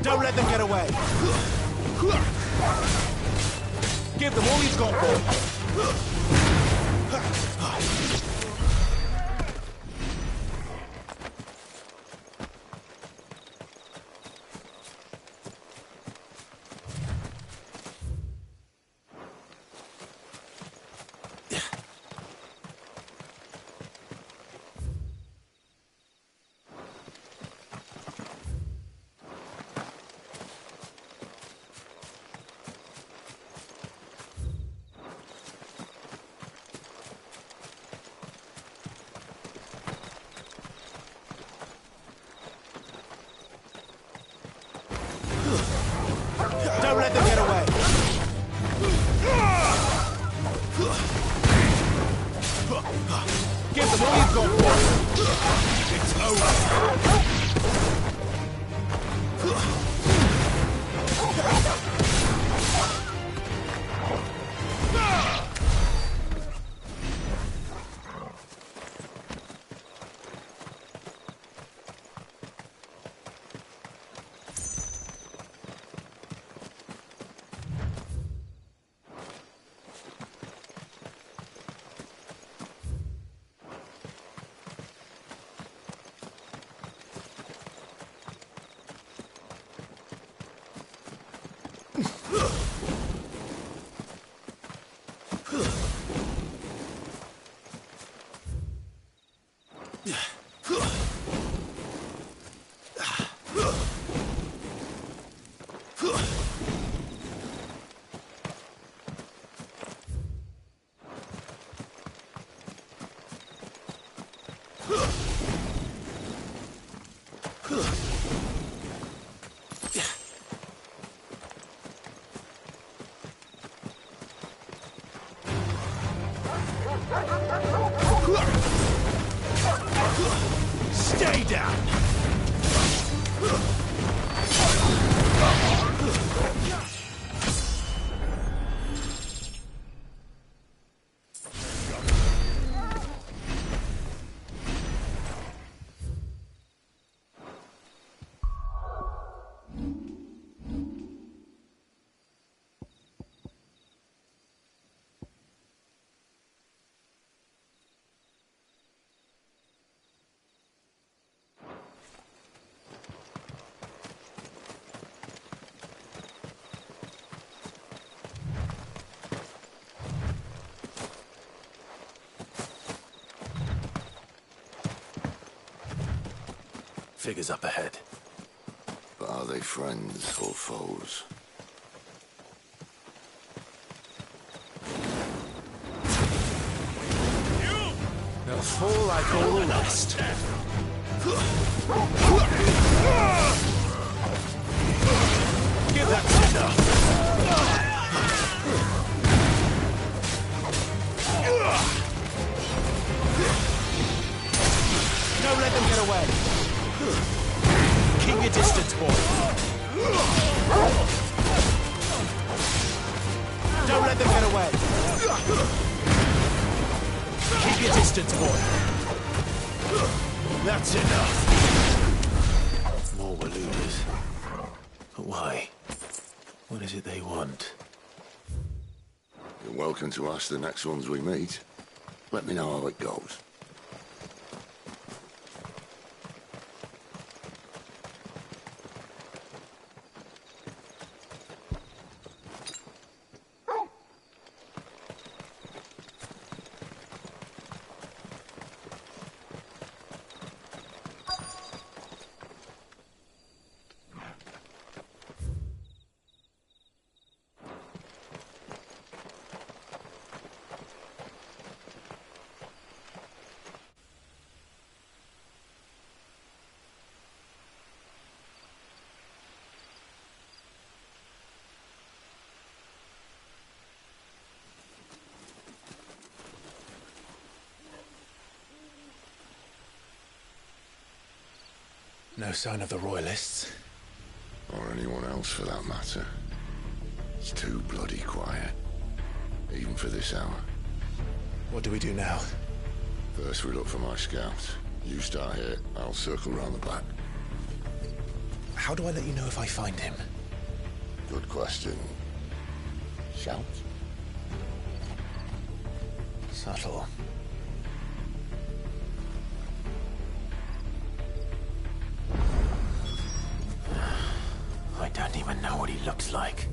Don't let them get away. Give them all you've got, boy. Don't let them get away. Give them all you've got, boy. It's over. Stay down! Figures up ahead. But are they friends or foes? They'll fall like all the rest. Give that cinder! Don't let them get away. Keep your distance, boy. Don't let them get away. Keep your distance, boy. That's enough. More Walloons. But why? What is it they want? You're welcome to ask the next ones we meet. Let me know how it goes. No sign of the Royalists. Or anyone else, for that matter. It's too bloody quiet. Even for this hour. What do we do now? First we look for my scouts. You start here, I'll circle round the back. How do I let you know if I find him? Good question. Shout? Subtle. I don't even know what he looks like.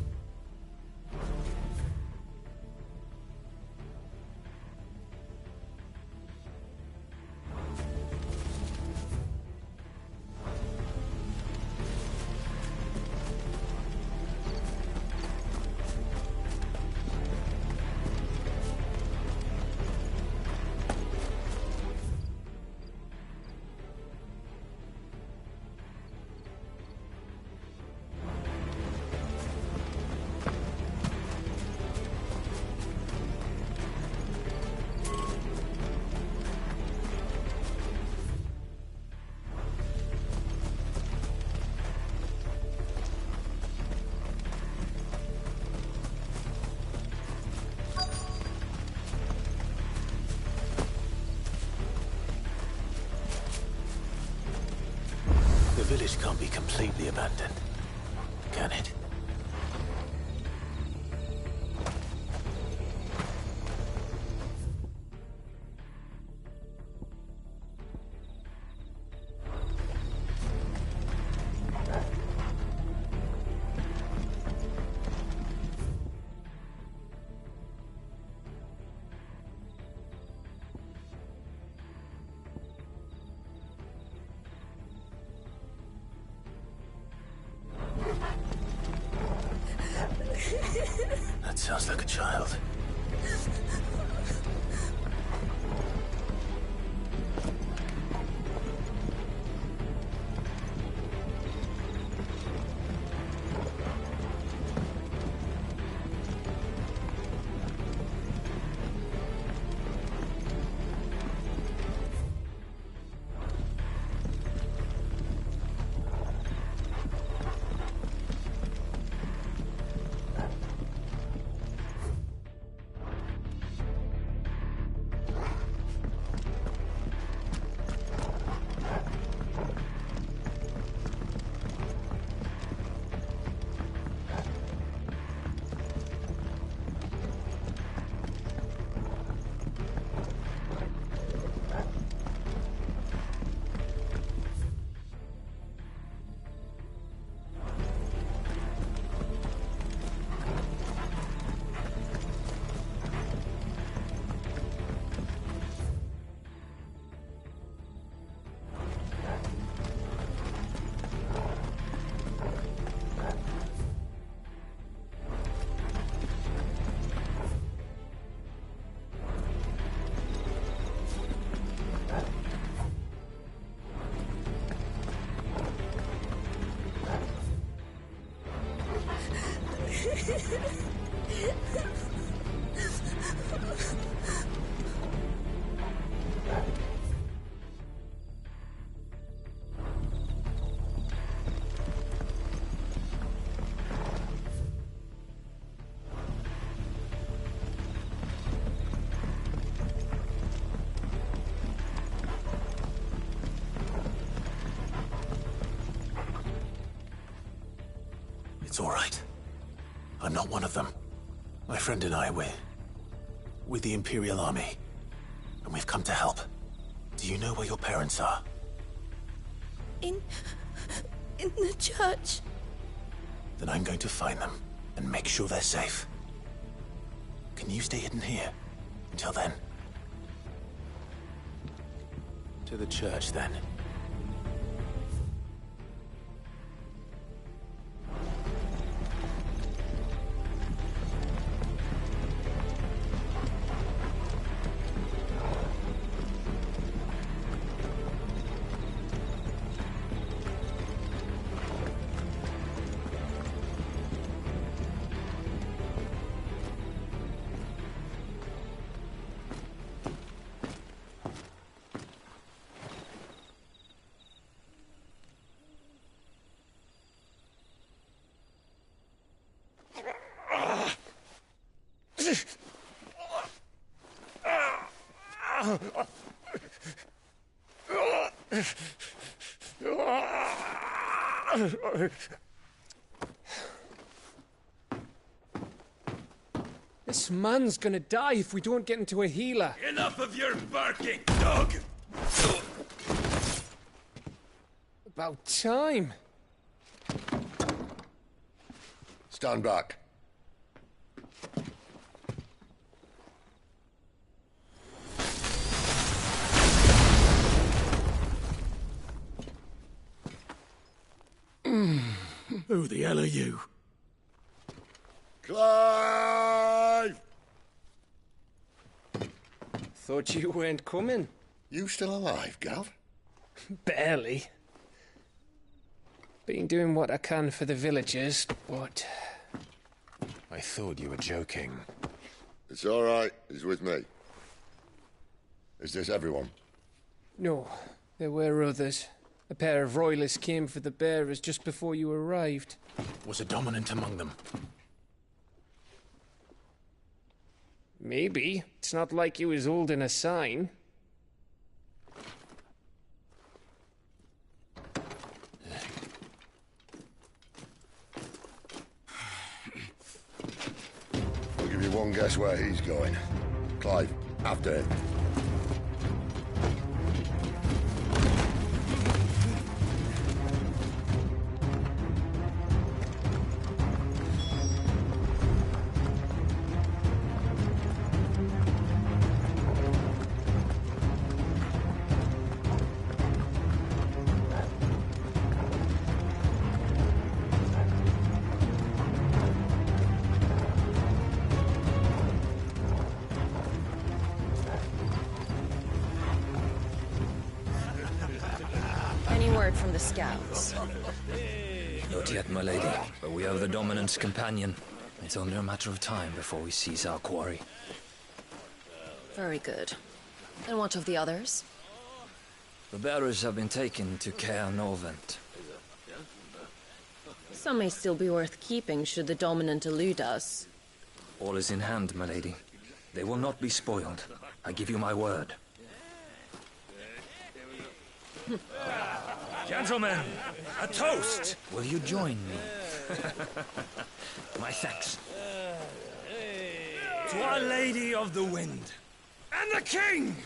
The village can't be completely abandoned, can it? That sounds like a child. It's all right. I'm not one of them. My friend and I, we're with the Imperial Army, and we've come to help. Do you know where your parents are? In the church. Then I'm going to find them and make sure they're safe. Can you stay hidden here until then? To the church, then. This man's gonna die if we don't get into a healer. Enough of your barking, dog! About time. Stand back. Who the hell are you? Clive! Thought you weren't coming. You still alive, Gav? Barely. Been doing what I can for the villagers, but... I thought you were joking. It's all right. He's with me. Is this everyone? No, there were others. A pair of royalists came for the bearers just before you arrived. Was a dominant among them? Maybe. It's not like he was holding a sign. I'll give you one guess where he's going. Clive, after him. From the scouts. Not yet, my lady, but we have the Dominant's companion. It's only a matter of time before we seize our quarry. Very good. And what of the others? The bearers have been taken to Caer Norvent. Some may still be worth keeping should the Dominant elude us. All is in hand, my lady. They will not be spoiled. I give you my word. Gentlemen, a toast! Will you join me? My thanks. To Our Lady of the Wind. And the King!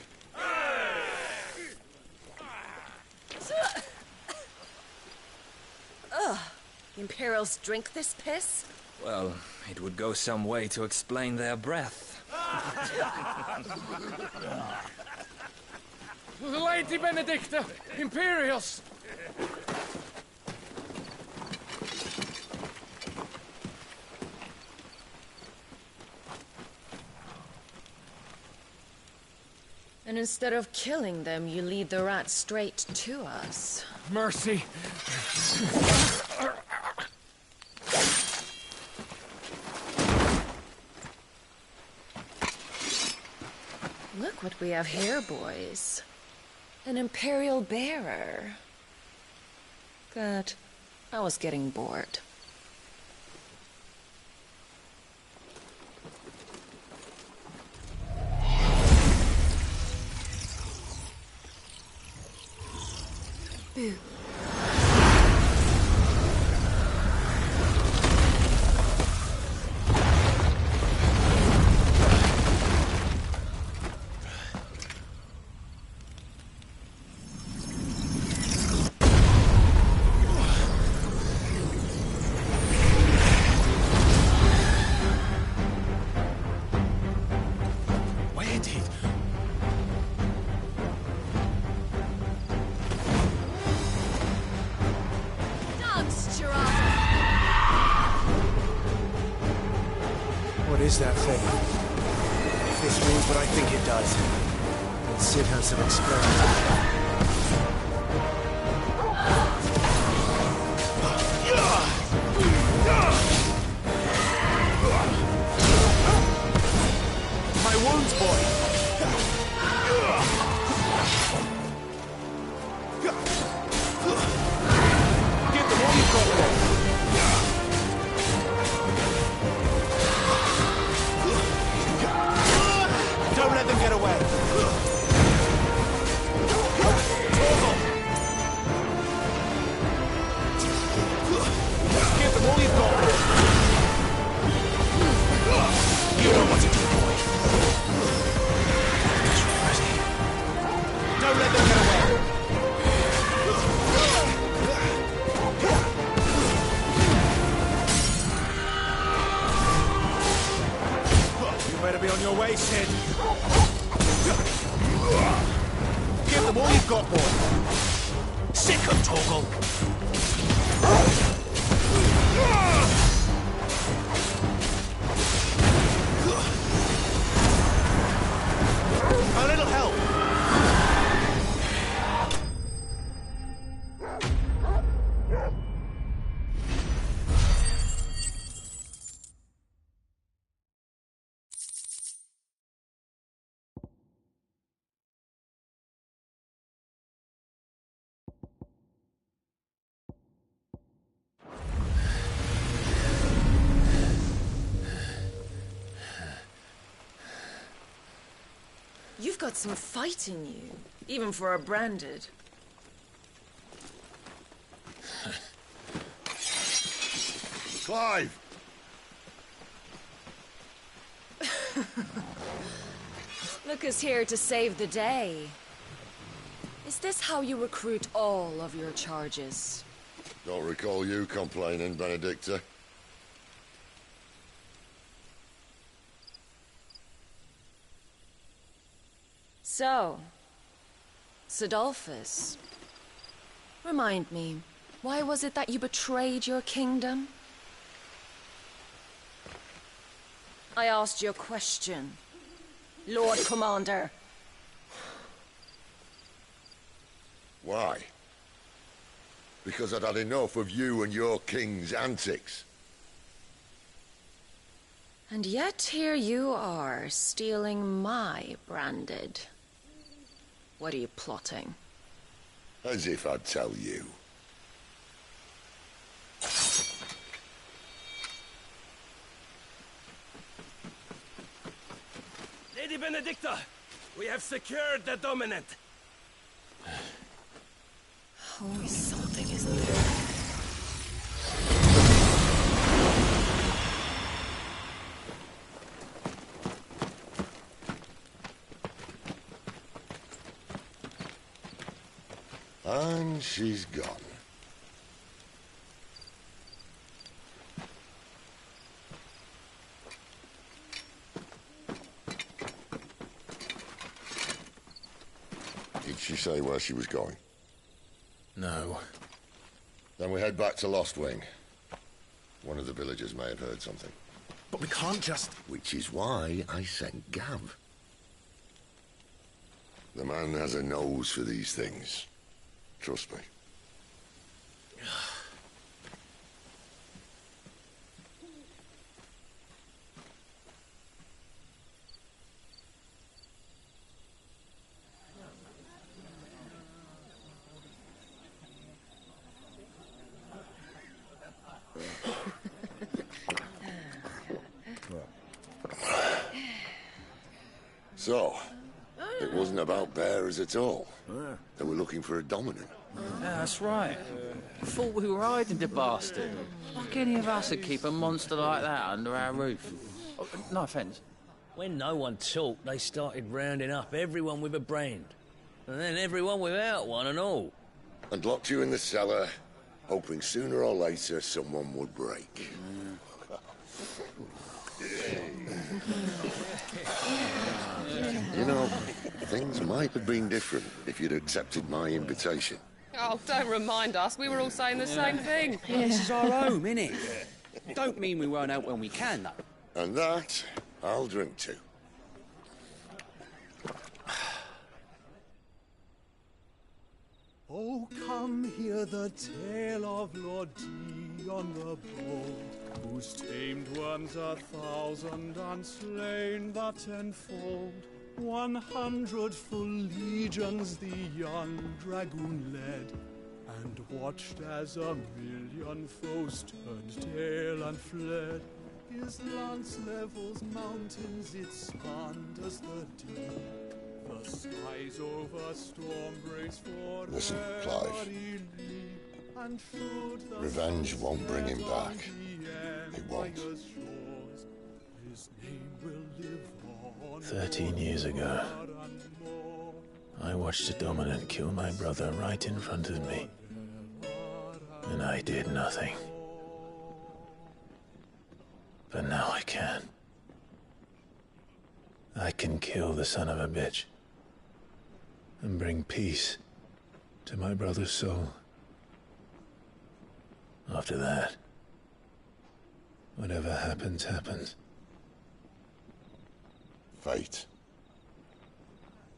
Ugh. Imperials drink this piss? Well, it would go some way to explain their breath. Lady Benedicta! Imperials! And instead of killing them, you lead the rats straight to us. Mercy! Look what we have here, boys. An Imperial bearer. Good. I was getting bored. Boo. is that thing? If this means what I think it does, then Sid has some explaining. My wounds, boy! Give them all you've got, boy! Don't let them get away! Give them all you've got, boy! You know what to do, boy! Don't let them get away! You better be on your way, Sid. Give them all you've got, boy. Sick of Torgal. A little help. You've got some fight in you, even for a branded. Clive! Lucas here to save the day. Is this how you recruit all of your charges? Don't recall you complaining, Benedicta. So, Sidolphus, remind me, why was it that you betrayed your kingdom? I asked you a question, Lord Commander. Why? Because I'd had enough of you and your king's antics. And yet here you are, stealing my branded. What are you plotting? As if I'd tell you. Lady Benedicta, we have secured the dominant. Always something, isn't there? And she's gone. Did she say where she was going? No. Then we head back to Lost Wing. One of the villagers may have heard something. But we can't just... Which is why I sent Gav. The man has a nose for these things. Trust me. So, it wasn't about bearers at all. They were looking for a dominant. Yeah, that's right. Thought we were hiding the bastard. Like any of us would keep a monster like that under our roof. Oh, no offence. When no one talked, they started rounding up everyone with a brand. And then everyone without one and all. And locked you in the cellar, hoping sooner or later someone would break. You know, things might have been different if you'd accepted my invitation. Oh, don't remind us. We were all saying the same thing. This is our home, innit? Don't mean we won't help when we can, though. And that I'll drink to. Oh, come hear the tale of Lord Dion the Bold, whose tamed worms 1,000 and slain the tenfold. 100 full legions the young dragoon led, and watched as 1,000,000 foes turned tail and fled. His lance levels mountains, it spanned as the deep. The skies over storm breaks for Listen, Clive. Revenge won't bring him back. It won't. 13 years ago, I watched a dominant kill my brother right in front of me. And I did nothing. But now I can. I can kill the son of a bitch and bring peace to my brother's soul. After that, whatever happens, happens. Fate.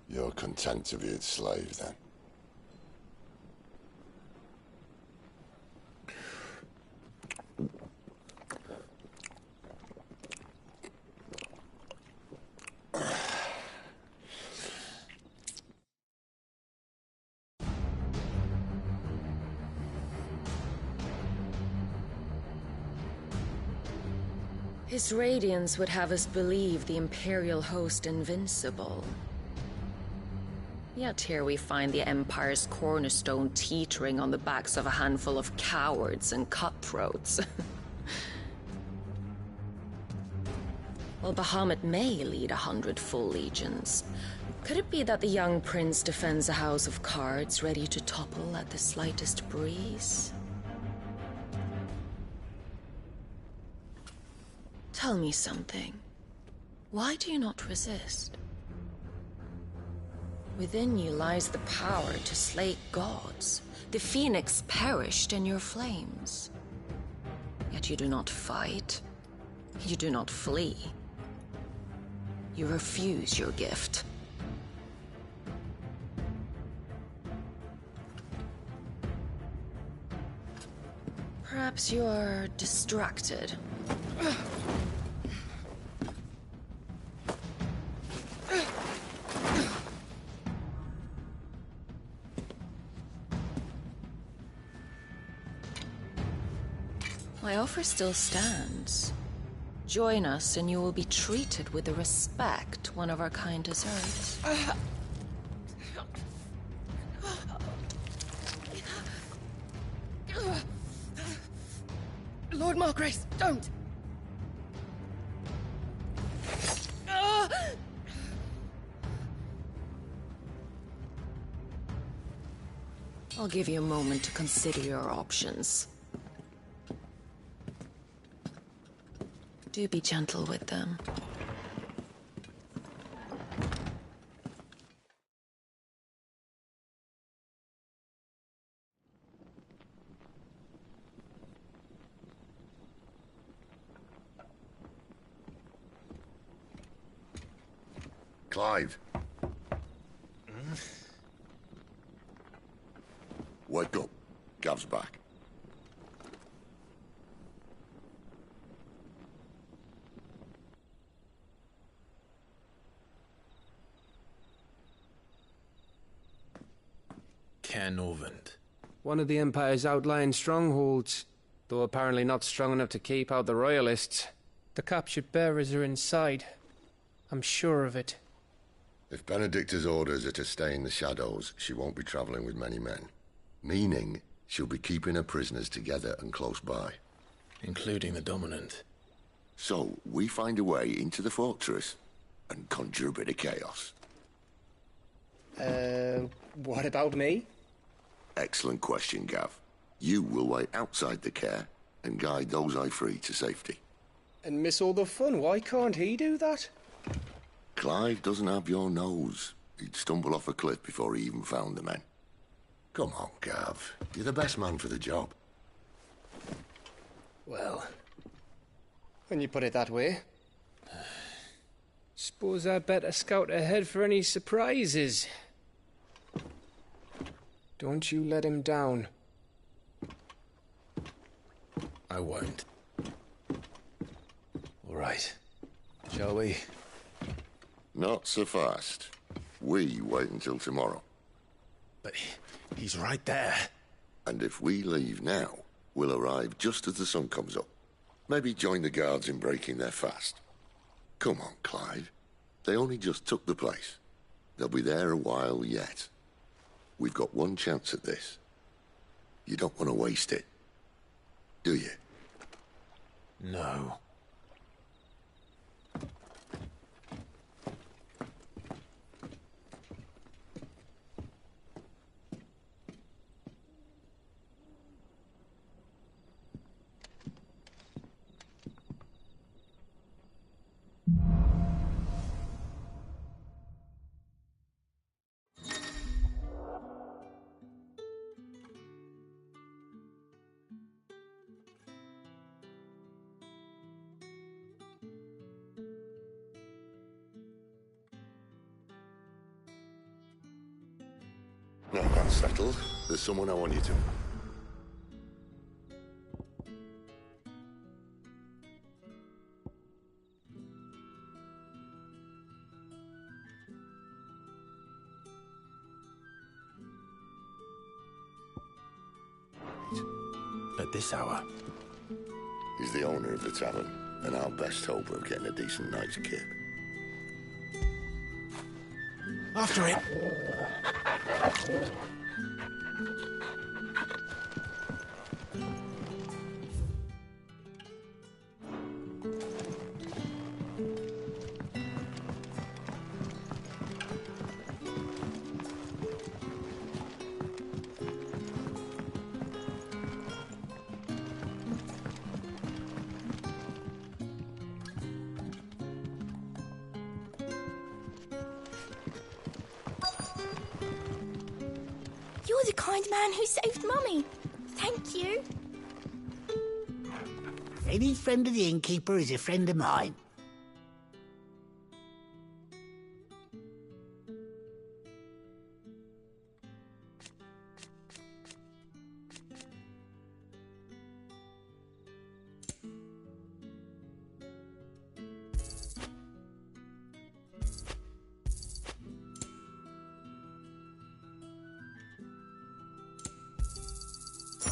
You're content to be its slave, then? His radiance would have us believe the Imperial host invincible. Yet here we find the Empire's cornerstone teetering on the backs of a handful of cowards and cutthroats. While Bahamut may lead 100 full legions, could it be that the young prince defends a house of cards ready to topple at the slightest breeze? Tell me something. Why do you not resist? Within you lies the power to slay gods. The phoenix perished in your flames. Yet you do not fight. You do not flee. You refuse your gift. Perhaps you're distracted. My offer still stands. Join us and you will be treated with the respect one of our kind deserves. Lord Margrace, don't! I'll give you a moment to consider your options. Do be gentle with them. Clive. Wake up. Gav's back. Canovant. One of the Empire's outlying strongholds, though apparently not strong enough to keep out the Royalists. The captured bearers are inside. I'm sure of it. If Benedicta's orders are to stay in the shadows, she won't be traveling with many men. Meaning, she'll be keeping her prisoners together and close by. Including the Dominant. So, we find a way into the fortress and conjure a bit of chaos. What about me? Excellent question, Gav. You will wait outside the care and guide those I free to safety. And miss all the fun. Why can't he do that? Clive doesn't have your nose. He'd stumble off a cliff before he even found the men. Come on, Gav. You're the best man for the job. Well, when you put it that way. Suppose I better scout ahead for any surprises. Don't you let him down. I won't. All right. Shall we? Not so fast. We wait until tomorrow. But he's right there. And if we leave now, we'll arrive just as the sun comes up. Maybe join the guards in breaking their fast. Come on, Clive. They only just took the place. They'll be there a while yet. We've got one chance at this. You don't want to waste it, do you? No. Now that's settled. There's someone I want you to... At this hour? He's the owner of the tavern, and our best hope of getting a decent night's kip. After it. You're the kind man who saved Mummy. Thank you. Any friend of the innkeeper is a friend of mine.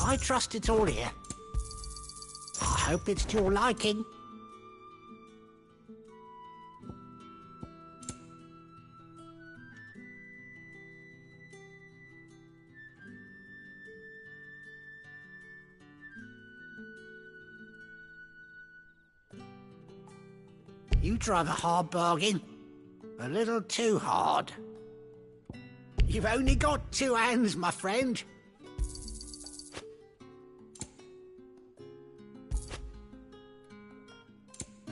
I trust it's all here. I hope it's to your liking. You drive a hard bargain. A little too hard. You've only got two hands, my friend.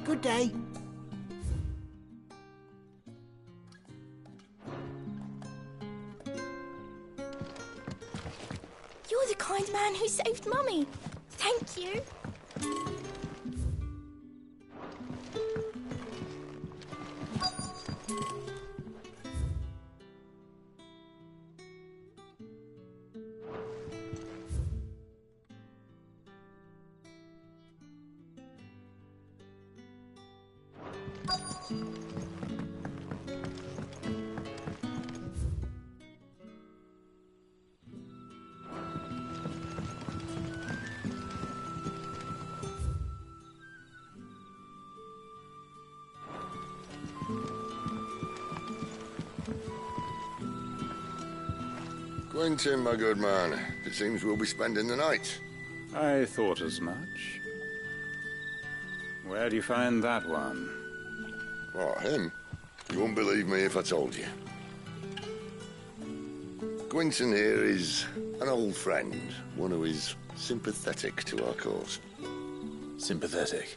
Good day. You're the kind man who saved Mummy. Thank you. Quentin, my good man. It seems we'll be spending the night. I thought as much. Where do you find that one? What, him? You wouldn't believe me if I told you. Quentin here is an old friend, one who is sympathetic to our cause. Sympathetic?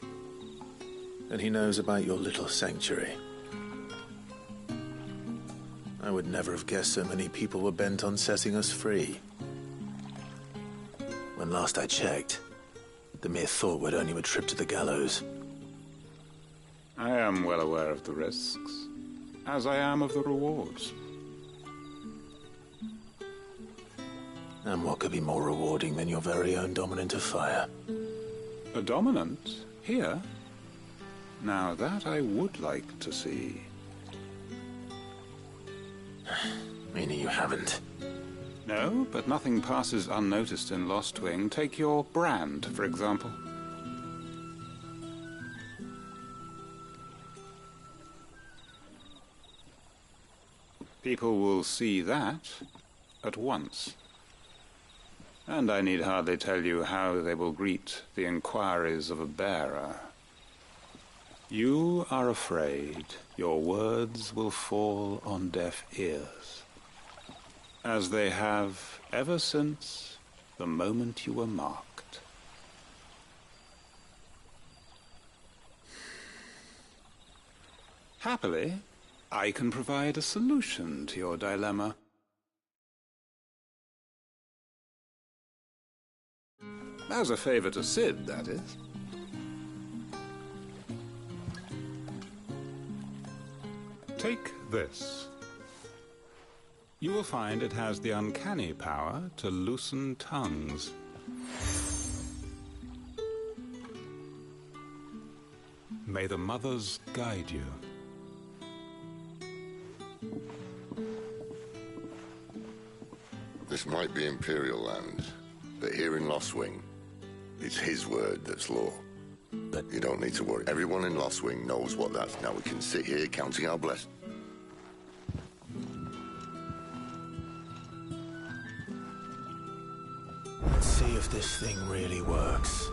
And he knows about your little sanctuary. I would never have guessed so many people were bent on setting us free. When last I checked, the mere thought would earn you a trip to the gallows. I am well aware of the risks, as I am of the rewards. And what could be more rewarding than your very own dominant of fire? A dominant? Here? Now that I would like to see. Meaning you haven't? No, but nothing passes unnoticed in Lost Wing. Take your brand, for example. People will see that at once. And I need hardly tell you how they will greet the inquiries of a bearer. You are afraid your words will fall on deaf ears, as they have ever since the moment you were marked. Happily, I can provide a solution to your dilemma. As a favor to Sid, that is. Take this. You will find it has the uncanny power to loosen tongues. May the mothers guide you. This might be Imperial land, but here in Lost Wing, it's his word that's law. But you don't need to worry. Everyone in Lost Wing knows what that's. Now we can sit here counting our blessings. Let's see if this thing really works.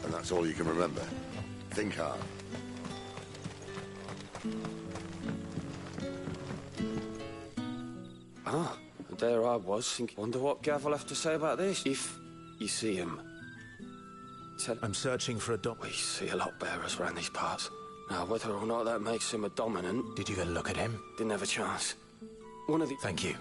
And that's all you can remember. Think hard. Ah, and there I was thinking, wonder what Gav will have to say about this. If you see him, I'm searching for a We see a lot bearers around these parts. Now, whether or not that makes him a dominant... Did you get a look at him? Didn't have a chance. One of the... Thank you.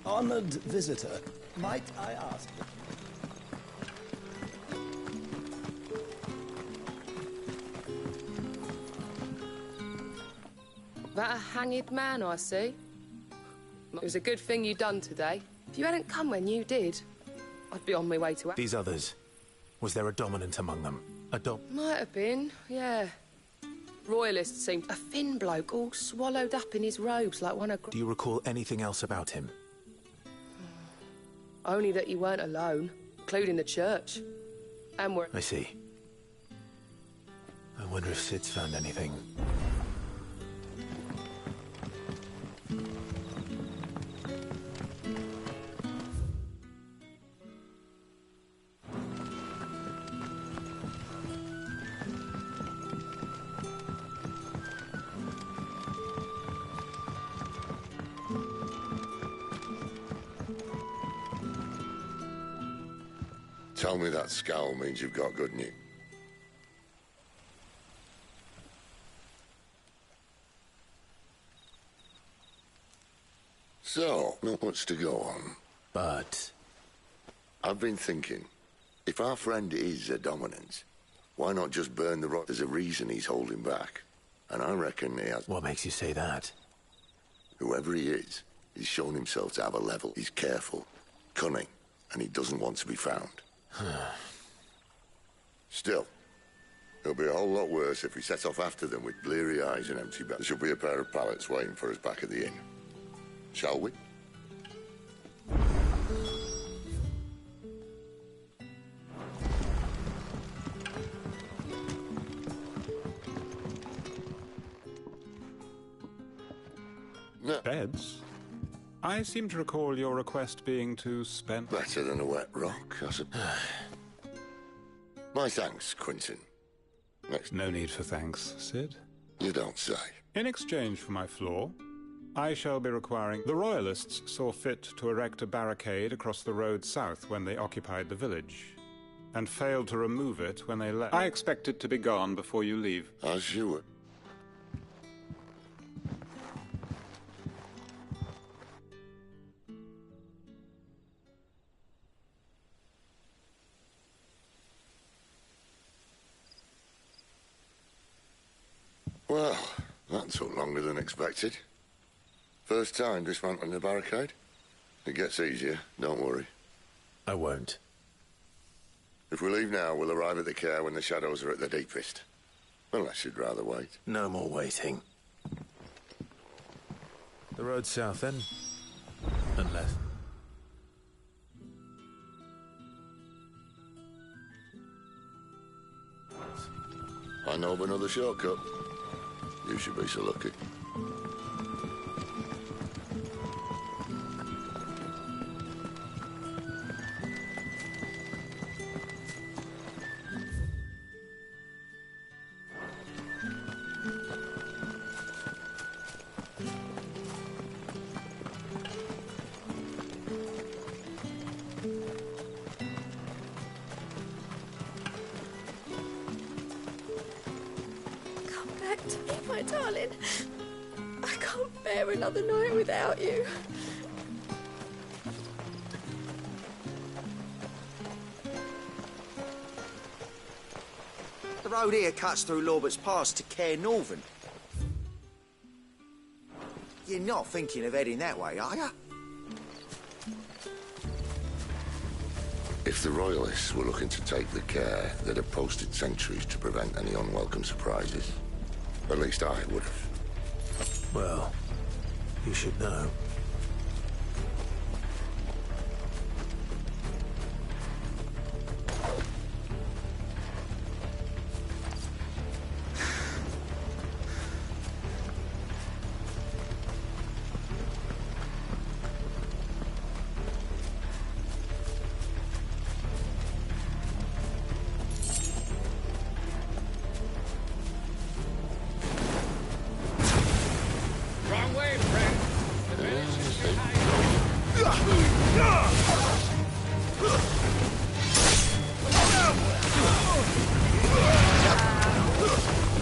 Honored visitor, might I ask? That a hanged man I see? It was a good thing you done today. If you hadn't come when you did, I'd be on my way to... These others, was there a dominant among them? Might have been, yeah. Royalist seemed a thin bloke, all swallowed up in his robes like one of... Do you recall anything else about him? Only that you weren't alone, including the church. And we're... I see. I wonder if Sid's found anything. Tell me that scowl means you've got good news. So, not much to go on. But... I've been thinking, if our friend is a dominant, Why not just burn the rock? There's a reason he's holding back. And I reckon he has... What makes you say that? Whoever he is, he's shown himself to have a level. He's careful, cunning, and he doesn't want to be found. Still, it'll be a whole lot worse if we set off after them with bleary eyes and empty bellies. There should be a pair of pallets waiting for us back at the inn. Shall we? No. Beds? I seem to recall your request being to spend... Better than a wet rock, I suppose. My thanks, Quentin. Next. No need for thanks, Sid. You don't say. In exchange for my floor, I shall be requiring... The Royalists saw fit to erect a barricade across the road south when they occupied the village, and failed to remove it when they left. I expect it to be gone before you leave. As you were. Well, that took longer than expected. First time dismantling the barricade? It gets easier, don't worry. I won't. If we leave now, we'll arrive at the care when the shadows are at their deepest. Unless you'd rather wait. No more waiting. The road south, then? Unless... I know of another shortcut. You should be so lucky. To me, my darling. I can't bear another night without you. The road here cuts through Lorbert's Pass to Care Northern. You're not thinking of heading that way, are you? If the Royalists were looking to take the care, they'd have posted sentries to prevent any unwelcome surprises. At least I would have. Well, you should know.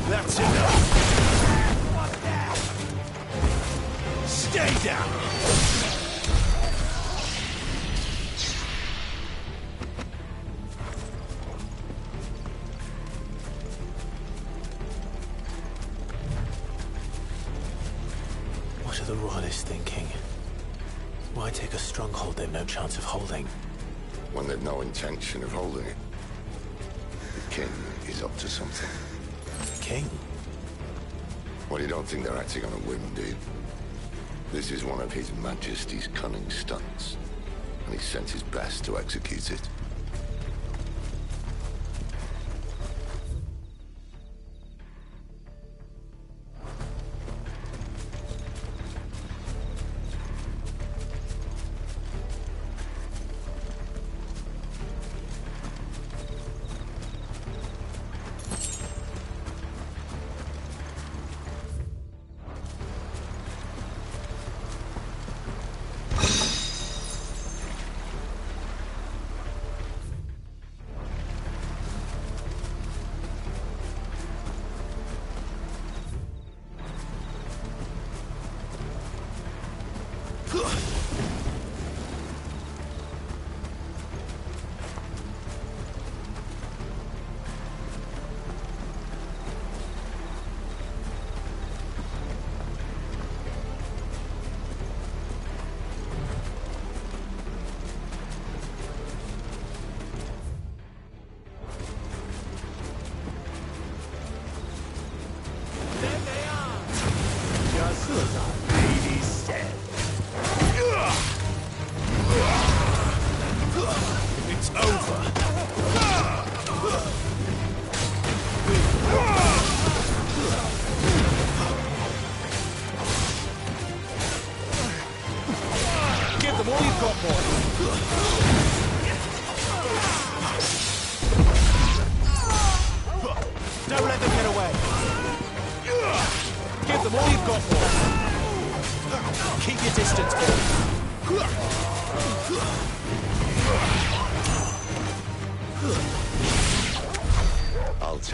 That's enough. Stay down. What are the Royalists thinking? Why take a stronghold they've no chance of holding? When they've no intention of holding it. The king is up to something. King? Well, you don't think they're acting on a whim, do you? This is one of His Majesty's cunning stunts, and he sent his best to execute it.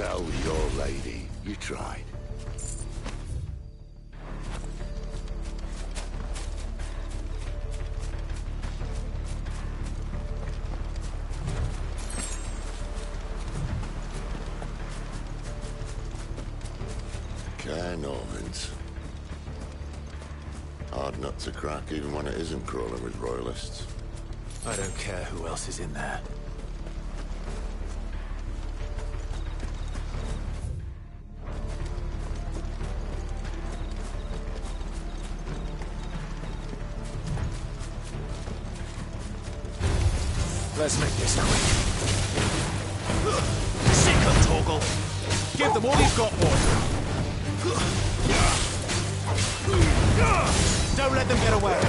tell your lady you tried. Norvins. Hard nut to crack, even when it isn't crawling with royalists. I don't care who else is in there. Let's make this quick. Sick 'em, Torgal. Give them all you've got, boys. Don't let them get away.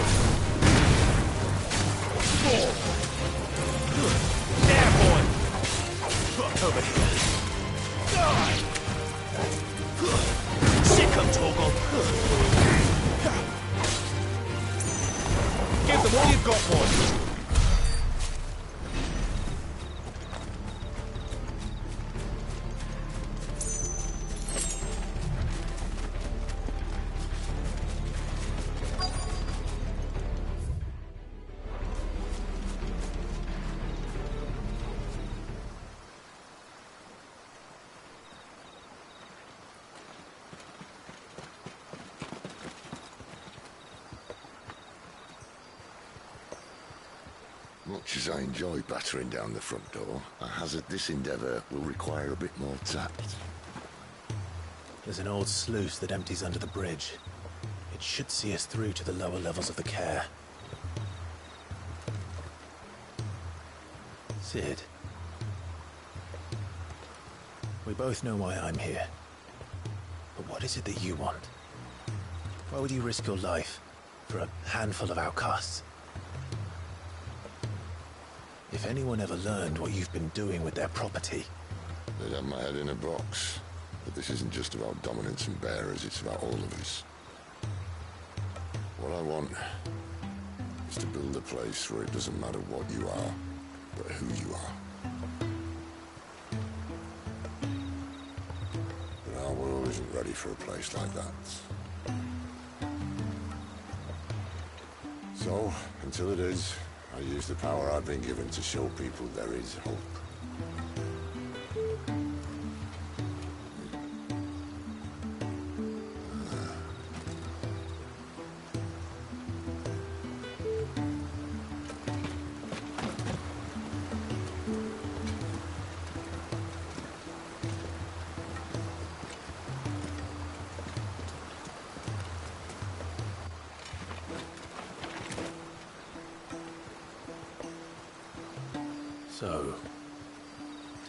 There, boy. Over here. Sick 'em, Torgal. Give them all you've got, boys. Much as I enjoy battering down the front door, I hazard this endeavour will require a bit more tact. There's an old sluice that empties under the bridge. It should see us through to the lower levels of the care. Sid. We both know why I'm here. But what is it that you want? Why would you risk your life for a handful of outcasts? If anyone ever learned what you've been doing with their property... They'd have my head in a box. But this isn't just about dominance and bearers, it's about all of us. What I want is to build a place where it doesn't matter what you are, but who you are. But our world isn't ready for a place like that. So, until it is, I use the power I've been given to show people there is hope. So,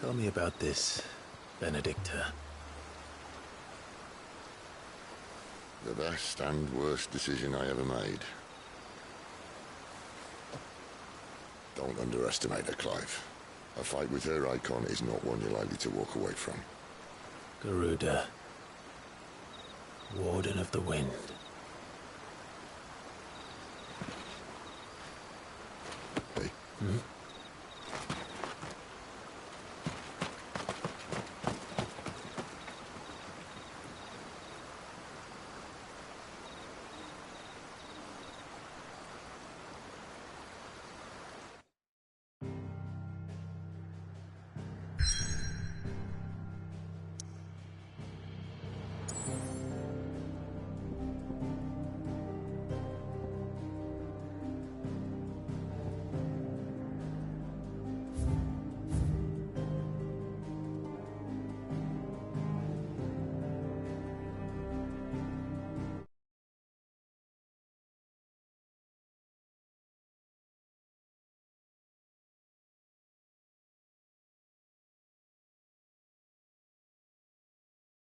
tell me about this Benedicta. The best and worst decision I ever made. Don't underestimate her, Clive. A fight with her icon is not one you're likely to walk away from. Garuda. Warden of the Wind. Hey. Hmm?